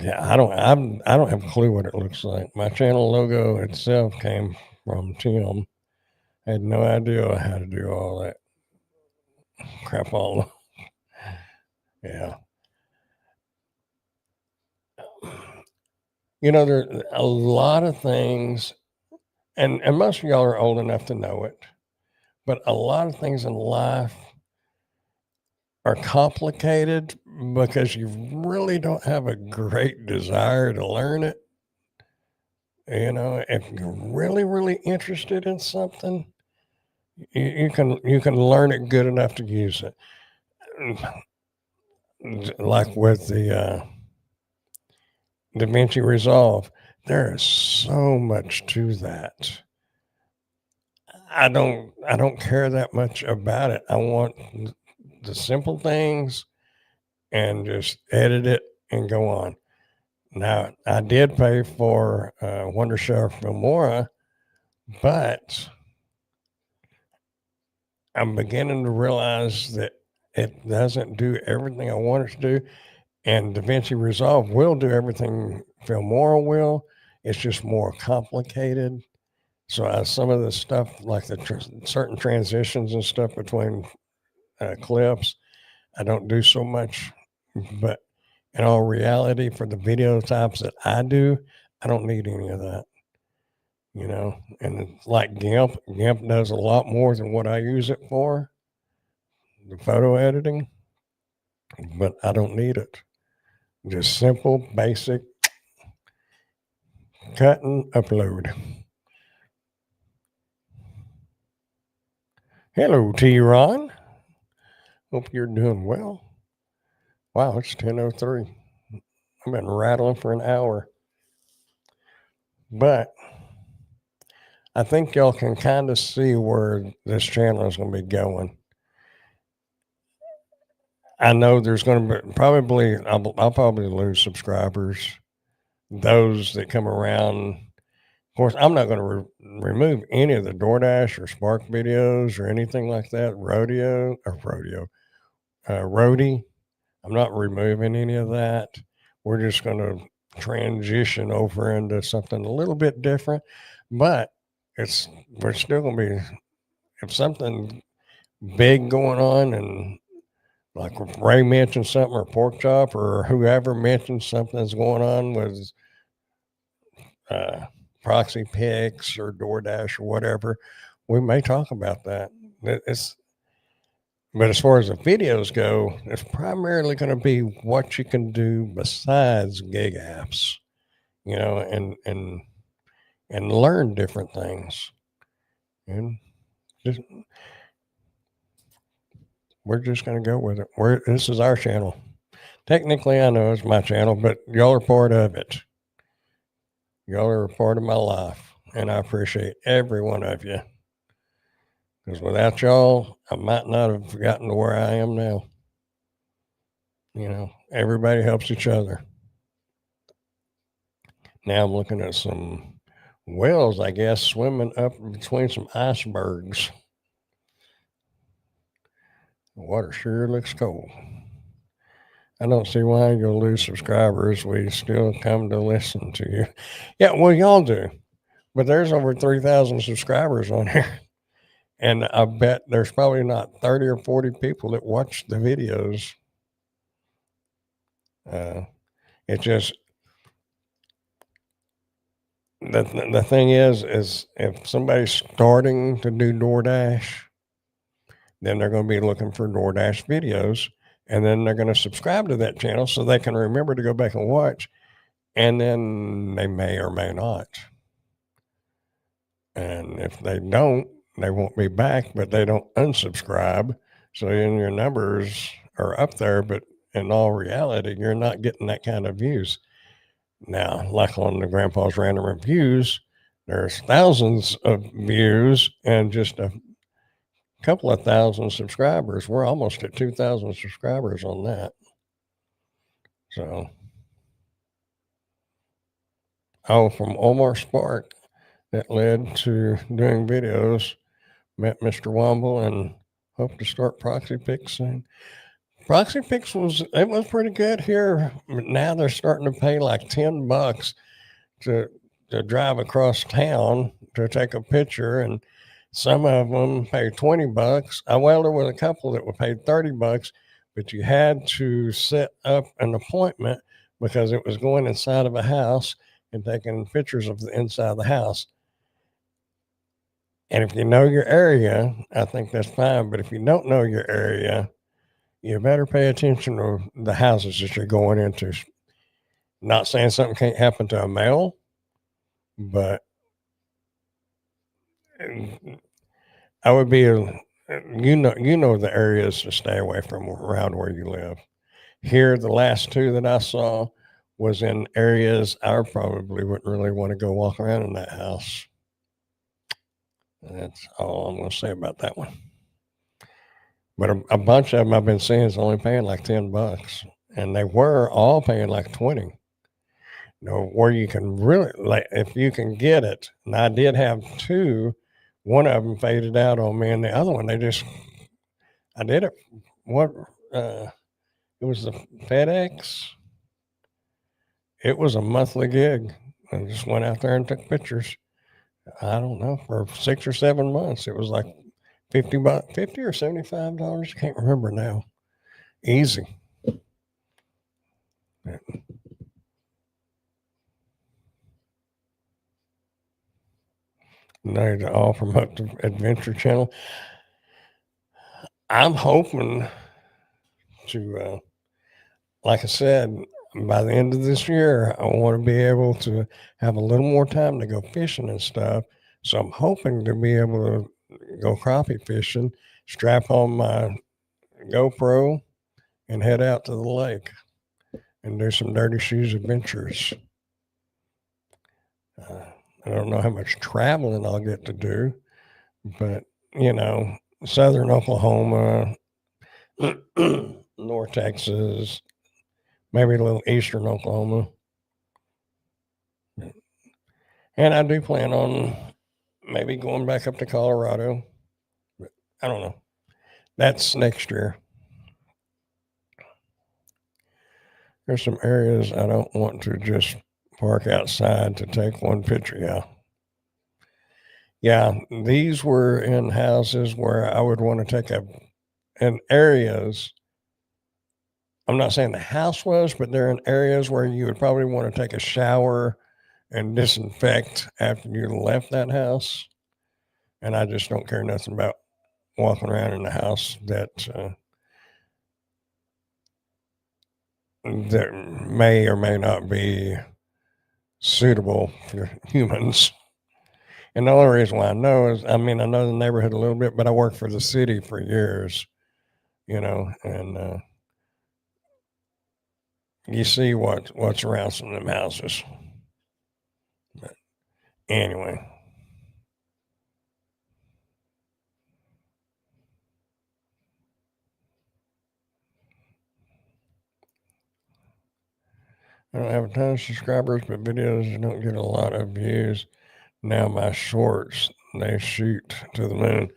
Yeah, I don't have a clue what it looks like. My channel logo itself came from Tim. I had no idea how to do all that crap. Yeah. There are a lot of things, and most of y'all are old enough to know it, but a lot of things in life are complicated because you really don't have a great desire to learn it. If you're really, really interested in something, you can learn it good enough to use it. Like with the DaVinci Resolve, there is so much to that. I don't care that much about it. I want the simple things and just edit it and go on. Now, I did pay for Wondershare Filmora, but I'm beginning to realize that it doesn't do everything I want it to do. And DaVinci Resolve will do everything Filmora will. It's just more complicated. So some of the stuff, like the certain transitions and stuff between clips, I don't do so much. But in all reality, for the video types that I do, I don't need any of that. And it's like GIMP does a lot more than what I use it for, the photo editing. but I don't need it. Just simple, basic cut and upload. Hello, T. Ron. Hope you're doing well. Wow, it's 10:03. I've been rattling for an hour, but I think y'all can kind of see where this channel is going to be going. I know there's going to be probably, I'll probably lose subscribers. Those that come around. Of course, I'm not going to remove any of the DoorDash or Spark videos or anything like that. Roadie. I'm not removing any of that. We're just going to transition over into something a little bit different, but we're still going to be, if something big going on, and like if Ray mentioned something, or Pork Chop, or whoever mentions something that's going on with Proxy Picks or DoorDash or whatever, we may talk about that. But as far as the videos go, it's primarily going to be what you can do besides gig apps, and learn different things. And just, we're just going to go with it. This is our channel. Technically, I know it's my channel, but y'all are part of it. Y'all are a part of my life, and I appreciate every one of you. Because without y'all, I might not have gotten to where I am now. Everybody helps each other. Now I'm looking at some whales, I guess, swimming up between some icebergs. The water sure looks cold. I don't see why you'll lose subscribers. We still come to listen to you. Yeah, well, y'all do. But there's over 3,000 subscribers on here. And I bet there's probably not 30 or 40 people that watch the videos. It just, the thing is if somebody's starting to do DoorDash, then they're going to be looking for DoorDash videos, and then they're going to subscribe to that channel so they can remember to go back and watch, and then they may or may not. And if they don't, they won't be back, but they don't unsubscribe. So then your numbers are up there, but in all reality, you're not getting that kind of views. Now, like on the Grandpa's Random Reviews, there's thousands of views and just a couple of thousand subscribers. We're almost at 2,000 subscribers on that. So, from Omar Spark, that led to doing videos. Met Mr. Womble and hope to start Proxy Picks soon. Proxy Picks was pretty good here. Now they're starting to pay like $10 to drive across town to take a picture, and some of them pay $20. I welded with a couple that were paid $30, but you had to set up an appointment because it was going inside of a house and taking pictures of the inside of the house. And if you know your area, I think that's fine. But if you don't know your area, you better pay attention to the houses that you're going into. Not saying something can't happen to a male, but I would be, you know the areas to stay away from around where you live. Here, the last two that I saw was in areas I probably wouldn't really want to go walk around in that house. And that's all I'm going to say about that one. But a bunch of them I've been seeing is only paying like $10, and they were all paying like 20. Where you can really, like, if you can get it. And I did have two. One of them faded out on me, and the other one, I did it. It was the FedEx. It was a monthly gig. I just went out there and took pictures. I don't know, for 6 or 7 months. It was like $50 or $75. I can't remember now. Easy. Now to all promote the Adventure Channel. I'm hoping to like I said, by the end of this year, I want to be able to have a little more time to go fishing and stuff. So I'm hoping to be able to go crappie fishing, strap on my GoPro, and head out to the lake and do some dirty shoes adventures. Uh, I don't know how much traveling I'll get to do, but you know, southern Oklahoma, North Texas, maybe a little eastern Oklahoma. And I do plan on maybe going back up to Colorado. But I don't know. That's next year. There's some areas I don't want to just park outside to take one picture. Yeah. Yeah. These were in houses where I would want to take in areas. I'm not saying the house was, but they're in areas where you would probably want to take a shower and disinfect after you left that house. And I just don't care nothing about walking around in the house that may or may not be suitable for humans. And the only reason why I know is, I mean, I know the neighborhood a little bit, but I worked for the city for years, and you see what's around some of them houses. But anyway, I don't have a ton of subscribers, but videos don't get a lot of views. Now my shorts, they shoot to the moon.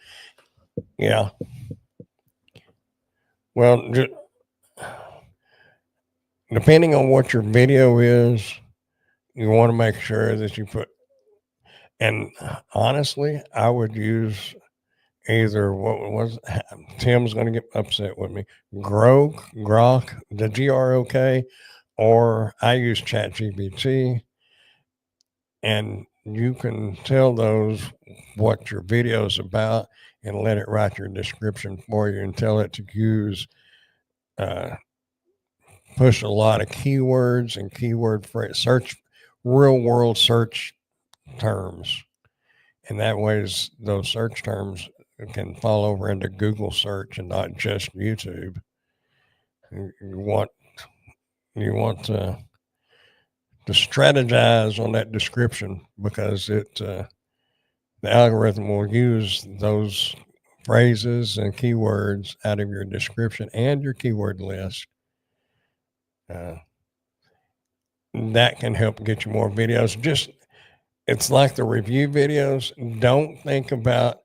Yeah. Well, depending on what your video is, you want to make sure that you put, and honestly, I would use either what was Tim's going to get upset with me, Grok, the GROK, or I use ChatGPT, and you can tell those what your video is about and let it write your description for you and tell it to use uh, push a lot of keywords and keyword phrase search, real world search terms, and that ways those search terms can fall over into Google search and not just YouTube. You want to strategize on that description because the algorithm will use those phrases and keywords out of your description and your keyword list. Uh, that can help get you more videos. Just it's like the review videos. Don't think about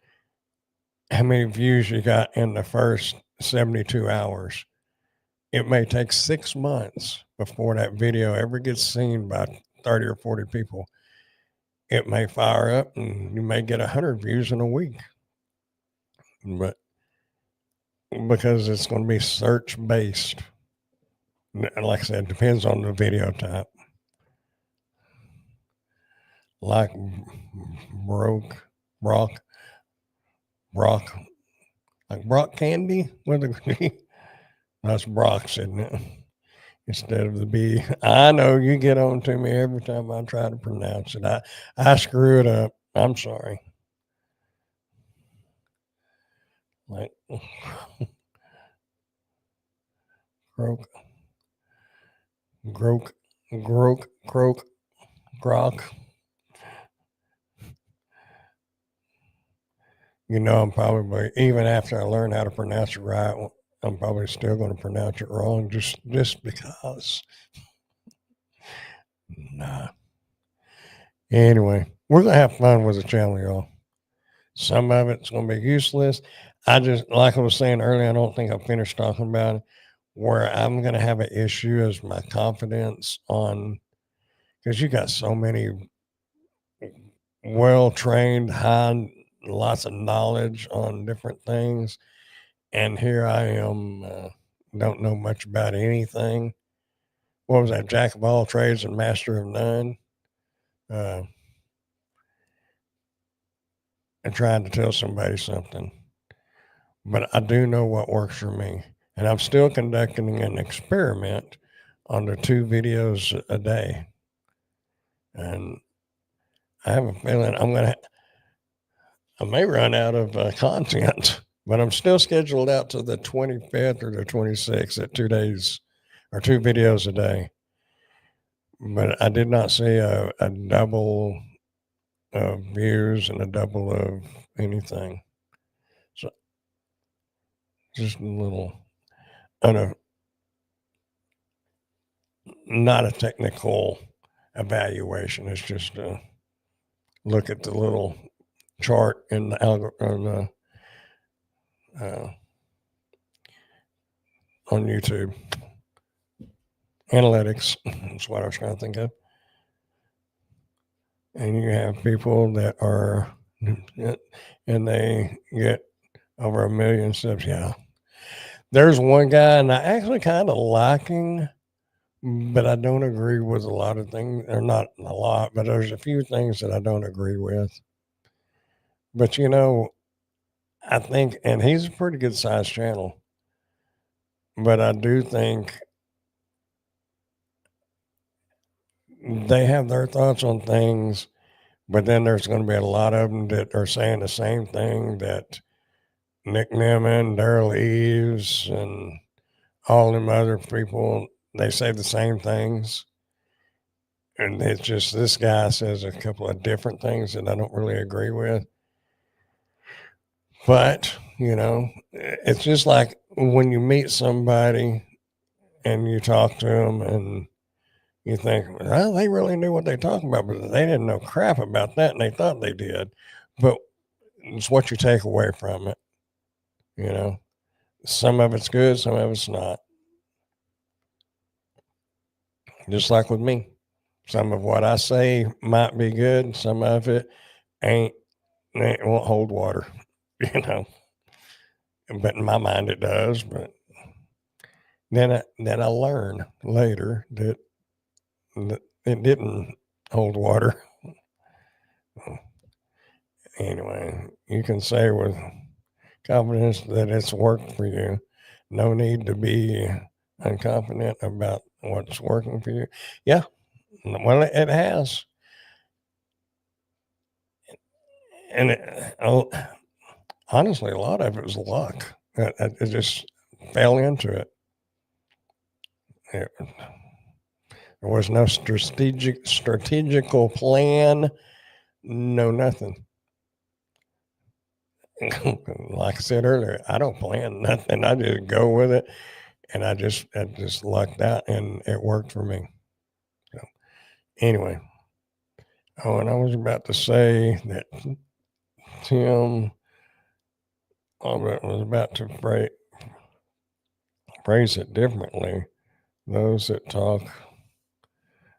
how many views you got in the first 72 hours. It may take 6 months before that video ever gets seen by 30 or 40 people. It may fire up and you may get 100 views in a week. But because it's going to be search based, like I said, it depends on the video type. Like Brock, Brock, like Brock Candy with a that's Brock's, isn't it? Instead of the B. I know you get on to me every time I try to pronounce it. I screw it up. I'm sorry. Like croak, croak, croak, grok. I'm probably, even after I learn how to pronounce it right, I'm probably still going to pronounce it wrong just because. Nah. Anyway, we're going to have fun with the channel, y'all. Some of it's going to be useless. I just, like I was saying earlier, I don't think I finished talking about it. Where I'm going to have an issue is my confidence on, because you got so many well trained, lots of knowledge on different things. And here I am, don't know much about anything. What was that? Jack of all trades and master of none. Uh, and trying to tell somebody something. But I do know what works for me. And I'm still conducting an experiment on the 2 videos a day, and I have a feeling I may run out of, content, but I'm still scheduled out to the 25th or the 26th at 2 days or 2 videos a day, but I did not see a double of views and a double of anything. So, just a little un not a technical evaluation, it's just, look at the little chart in the uh, on YouTube. Analytics is what I was trying to think of. And you have people that are, and they get over 1,000,000 subs. Yeah. There's one guy, and I actually kind of like him, but I don't agree with a lot of things, or not a lot, but there's a few things that I don't agree with. But I think, and he's a pretty good sized channel, but I do think they have their thoughts on things, but then there's going to be a lot of them that are saying the same thing that Nick Nimmin, Daryl Eves, and all them other people, they say the same things. And it's just this guy says a couple of different things that I don't really agree with. But, it's just like when you meet somebody and you talk to them and you think, well, they really knew what they're talking about, but they didn't know crap about that and they thought they did. But it's what you take away from it, you know. Some of it's good, some of it's not. Just like with me. Some of what I say might be good, some of it ain't it won't hold water, you know. But in my mind it does. But then I learn later that it didn't hold water. Anyway, you can say with confidence that it's worked for you. No need to be unconfident about what's working for you. Yeah, well, it has. And honestly, a lot of it was luck. I just fell into it. There was no strategical plan, no nothing. Like I said earlier, I don't plan nothing. I just go with it, and I just lucked out, and it worked for me. So anyway, oh, and I was about to say that Tim was about to phrase it differently. Those that talk,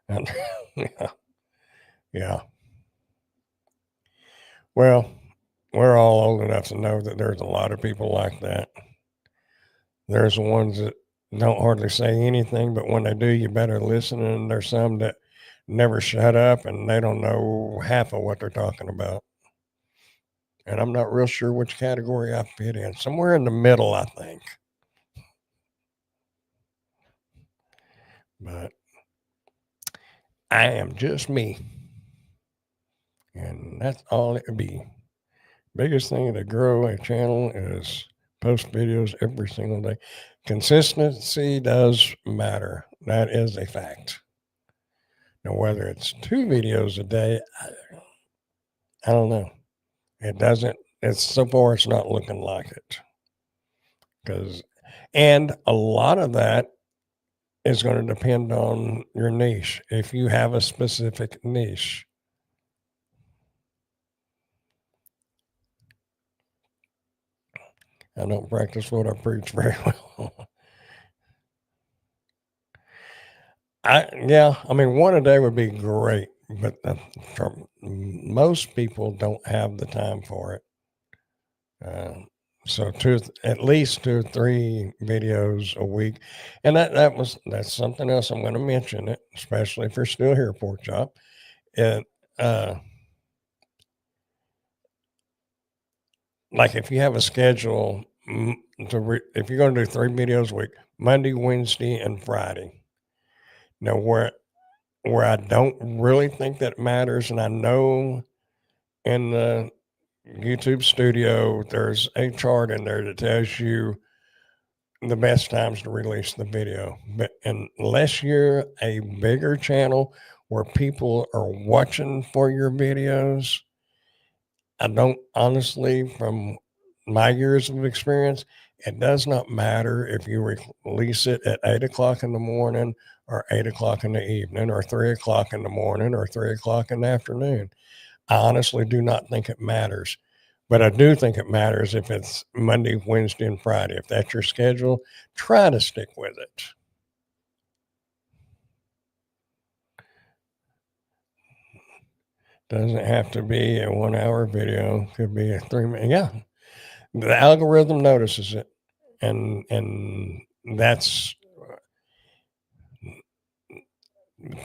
and yeah, yeah. Well, we're all old enough to know that there's a lot of people like that. There's ones that don't hardly say anything, but when they do, you better listen. And there's some that never shut up and they don't know half of what they're talking about. And I'm not real sure which category I fit in. Somewhere in the middle, I think. But I am just me. And that's all it would be. Biggest thing to grow a channel is post videos every single day. Consistency does matter. That is a fact. Now, whether it's 2 videos a day, I don't know. It doesn't, it's so far, it's not looking like it. And a lot of that is going to depend on your niche. If you have a specific niche, I don't practice what I preach very well. Yeah, I mean, one a day would be great, but for most people don't have the time for it. So at least 2 or 3 videos a week, and that's something else I'm going to mention it, especially if you're still here, Pork Chop. It uh, like if you have a schedule if you're going to do 3 videos a week, Monday, Wednesday, and Friday. Now, where I don't really think that matters, and I know in the YouTube studio, there's a chart in there that tells you the best times to release the video. But unless you're a bigger channel where people are watching for your videos, I don't honestly, from my years of experience, it does not matter if you release it at 8 o'clock in the morning or 8 o'clock in the evening or 3 o'clock in the morning or 3 o'clock in the afternoon. I honestly do not think it matters. But I do think it matters if it's Monday, Wednesday, and Friday. If that's your schedule, try to stick with it. Doesn't have to be a 1 hour video, could be a 3 minute. Yeah. The algorithm notices it. And that's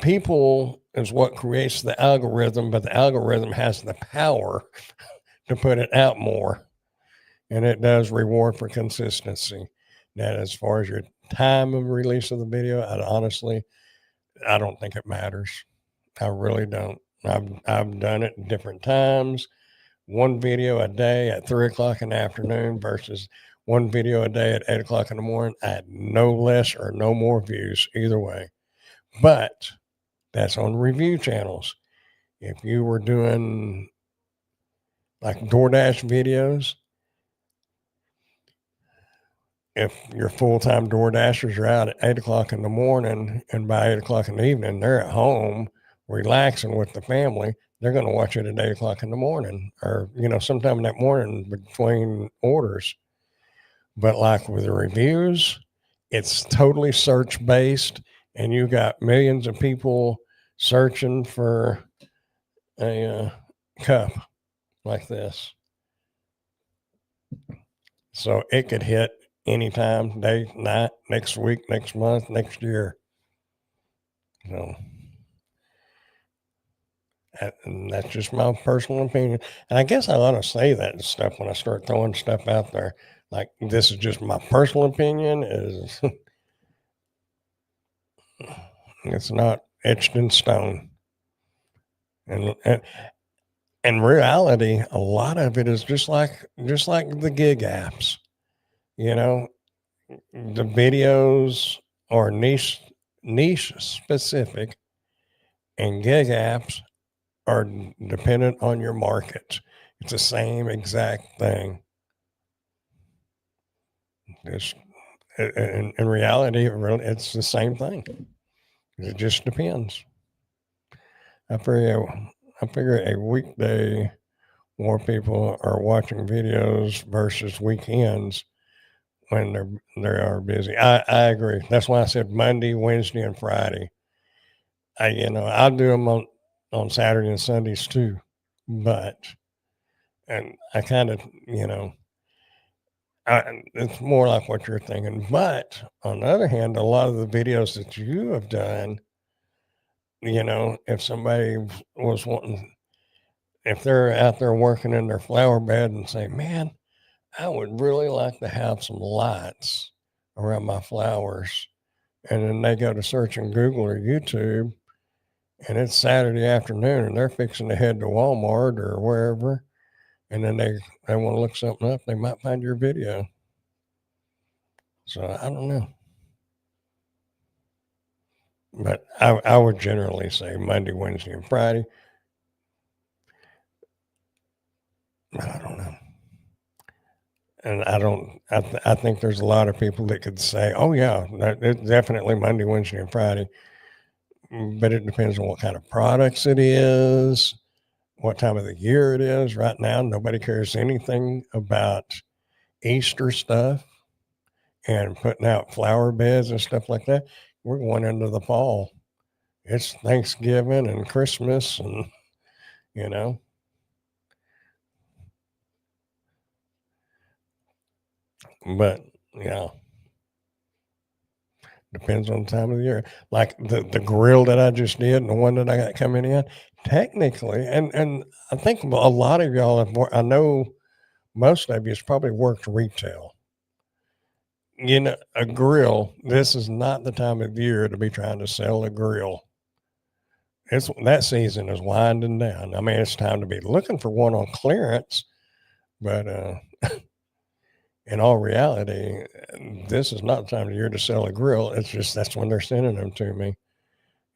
people is what creates the algorithm, but the algorithm has the power to put it out more. And it does reward for consistency. Now, as far as your time of release of the video, I don't think it matters. I really don't. I've done it different times. One video a day at 3 o'clock in the afternoon versus one video a day at 8 o'clock in the morning. I had no less or no more views either way. But that's on review channels. If you were doing like DoorDash videos, if your full-time door dashers are out at 8 o'clock in the morning and by 8 o'clock in the evening, they're at home relaxing with the family, they're going to watch it at 8 o'clock in the morning or, sometime in that morning between orders. But like with the reviews, it's totally search based and you got millions of people searching for a cup like this. So it could hit anytime, day, night, next week, next month, next year. So and that's just my personal opinion. And I guess I ought to say that stuff when I start throwing stuff out there. Like this is just my personal opinion. Is it's not etched in stone. And in reality, a lot of it is just like the gig apps. You know, the videos are niche specific, and gig apps are dependent on your market. It's the same exact thing. It's in reality, it's the same thing. It just depends. I figure, I figure a weekday more people are watching videos versus weekends when they are busy. I agree. That's why I said Monday, Wednesday, and Friday. I'll do them on Saturday and Sundays too, but and I kind of it's more like what you're thinking. But on the other hand, a lot of the videos that you have done, if somebody was wanting, if they're out there working in their flower bed and say, man, I would really like to have some lights around my flowers. And then they go to search in Google or YouTube and it's Saturday afternoon and they're fixing to head to Walmart or wherever. And then they want to look something up, they might find your video. So I don't know. But I would generally say Monday, Wednesday, and Friday. I don't know. And I think there's a lot of people that could say, oh, yeah, it's definitely Monday, Wednesday, and Friday. But it depends on what kind of products it is, what time of the year it is. Right now, nobody cares anything about Easter stuff and putting out flower beds and stuff like that. We're going into the fall. It's Thanksgiving and Christmas and, you know, but yeah, depends on the time of the year. Like the grill that I just did and the one that I got coming in, technically, and I think a lot of y'all have I know most of you has probably worked retail. a grill, this is not the time of year to be trying to sell a grill. It's that season is winding down. I mean, it's time to be looking for one on clearance, but in all reality, this is not the time of year to sell a grill. It's just that's when they're sending them to me,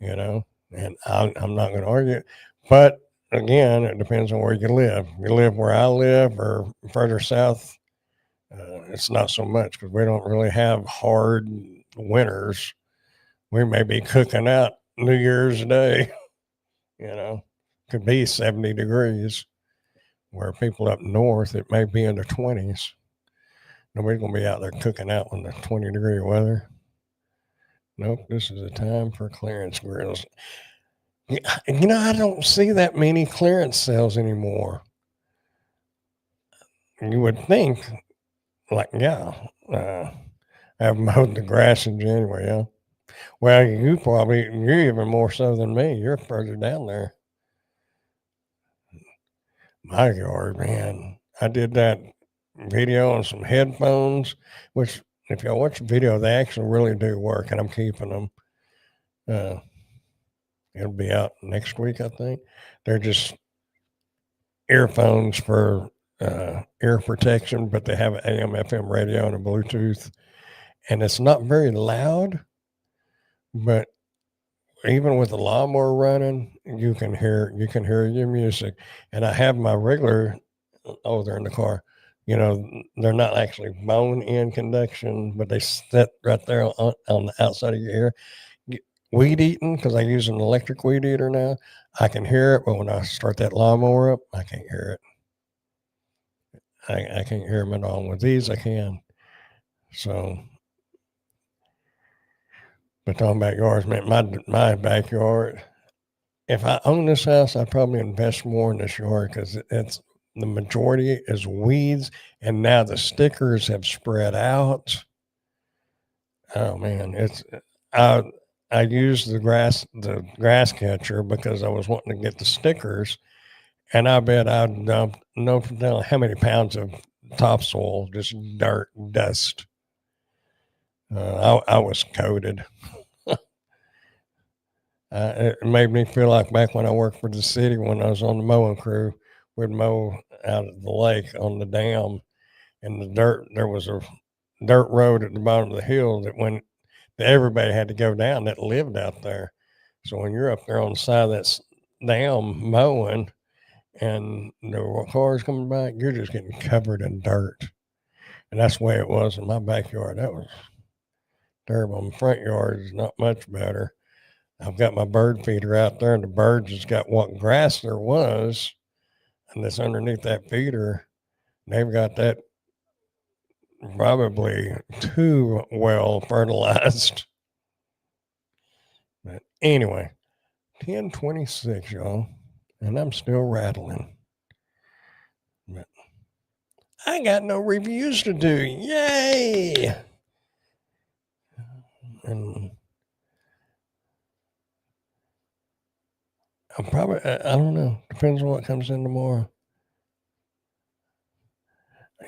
you know, and I'm not going to argue. But again, it depends on where you live. If you live where I live or further south, it's not so much because we don't really have hard winters. We may be cooking out New Year's Day, you know, could be 70 degrees. Where people up north, it may be in the 20s. Nobody's going to be out there cooking out in the 20-degree weather. Nope, this is a time for clearance grills. I don't see that many clearance sales anymore. You would think, like, yeah, I've mowed the grass in January, yeah. Well, you're even more so than me. You're further down there. My yard, man. I did that video on some headphones, which if y'all watch the video, they actually really do work, and I'm keeping them. Uh, it'll be out next week, I think. They're just earphones for ear protection, but they have an AM, FM radio and a Bluetooth, and it's not very loud, but even with the lawnmower running, you can hear your music. And I have my regular. Oh, they're in the car. They're not actually bone-in conduction, but they sit right there on the outside of your ear. Weed eating, because I use an electric weed eater now. I can hear it, but when I start that lawnmower up, I can't hear it. I can't hear them at all. With these, I can. So, but talking about yards, man, my backyard. If I own this house, I'd probably invest more in this yard because it's the majority is weeds, and now the stickers have spread out. Oh man, I I used the grass catcher because I was wanting to get the stickers, and I bet I dumped no telling how many pounds of topsoil, just dirt, dust. I was coated. It made me feel like back when I worked for the city when I was on the mowing crew, we'd mow out of the lake on the dam, and there was a dirt road at the bottom of the hill that everybody had to go down that lived out there. So when you're up there on the side of that dam mowing and the cars coming by, you're just getting covered in dirt. And that's the way it was in my backyard. That was terrible. My front yard is not much better. I've got my bird feeder out there, and the birds has got what grass there was, and that's underneath that feeder. They've got that probably too well fertilized. But anyway, 10:26, y'all, and I'm still rattling. But I got no reviews to do. Yay! And I'm probably, I don't know. Depends on what comes in tomorrow.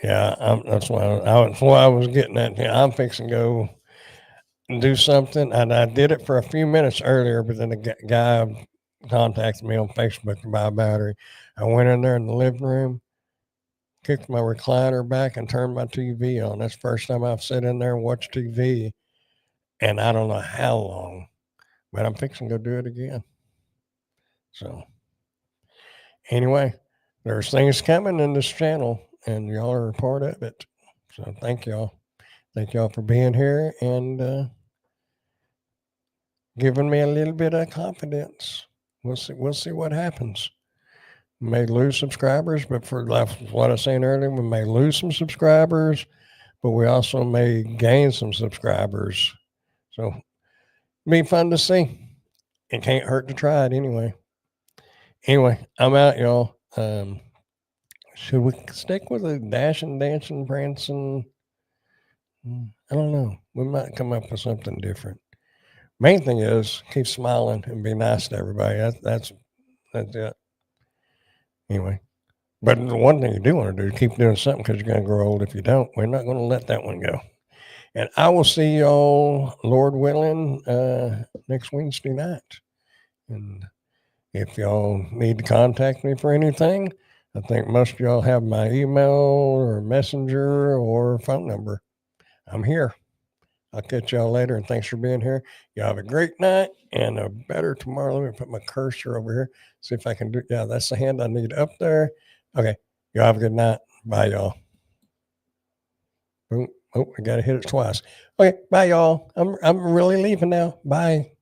Yeah, that's why I was getting at. Yeah, I'm fixing to go do something, and I did it for a few minutes earlier, but then the guy contacted me on Facebook to buy a battery. I went in there in the living room, kicked my recliner back, and turned my TV on. That's the first time I've sat in there and watched TV, and I don't know how long, but I'm fixing to go do it again. So, anyway, there's things coming in this channel, and y'all are a part of it. So, thank y'all. Thank y'all for being here and giving me a little bit of confidence. We'll see what happens. We may lose subscribers, but for like what I was saying earlier, we may lose some subscribers, but we also may gain some subscribers. So it'll be fun to see. It can't hurt to try it anyway. Anyway, I'm out, y'all. Should we stick with a dashing, dancing, prancing? I don't know. We might come up with something different. Main thing is keep smiling and be nice to everybody. That's it. Anyway, but the one thing you do want to do is keep doing something because you're going to grow old if you don't. We're not going to let that one go. And I will see y'all, Lord willing, next Wednesday night. And if y'all need to contact me for anything, I think most of y'all have my email or messenger or phone number. I'm here. I'll catch y'all later, and thanks for being here. Y'all have a great night and a better tomorrow. Let me put my cursor over here, see if I can do. Yeah, that's the hand I need up there. Okay, y'all have a good night. Bye, y'all. Boom. Oh, I gotta hit it twice. Okay, bye, y'all. I'm really leaving now. Bye.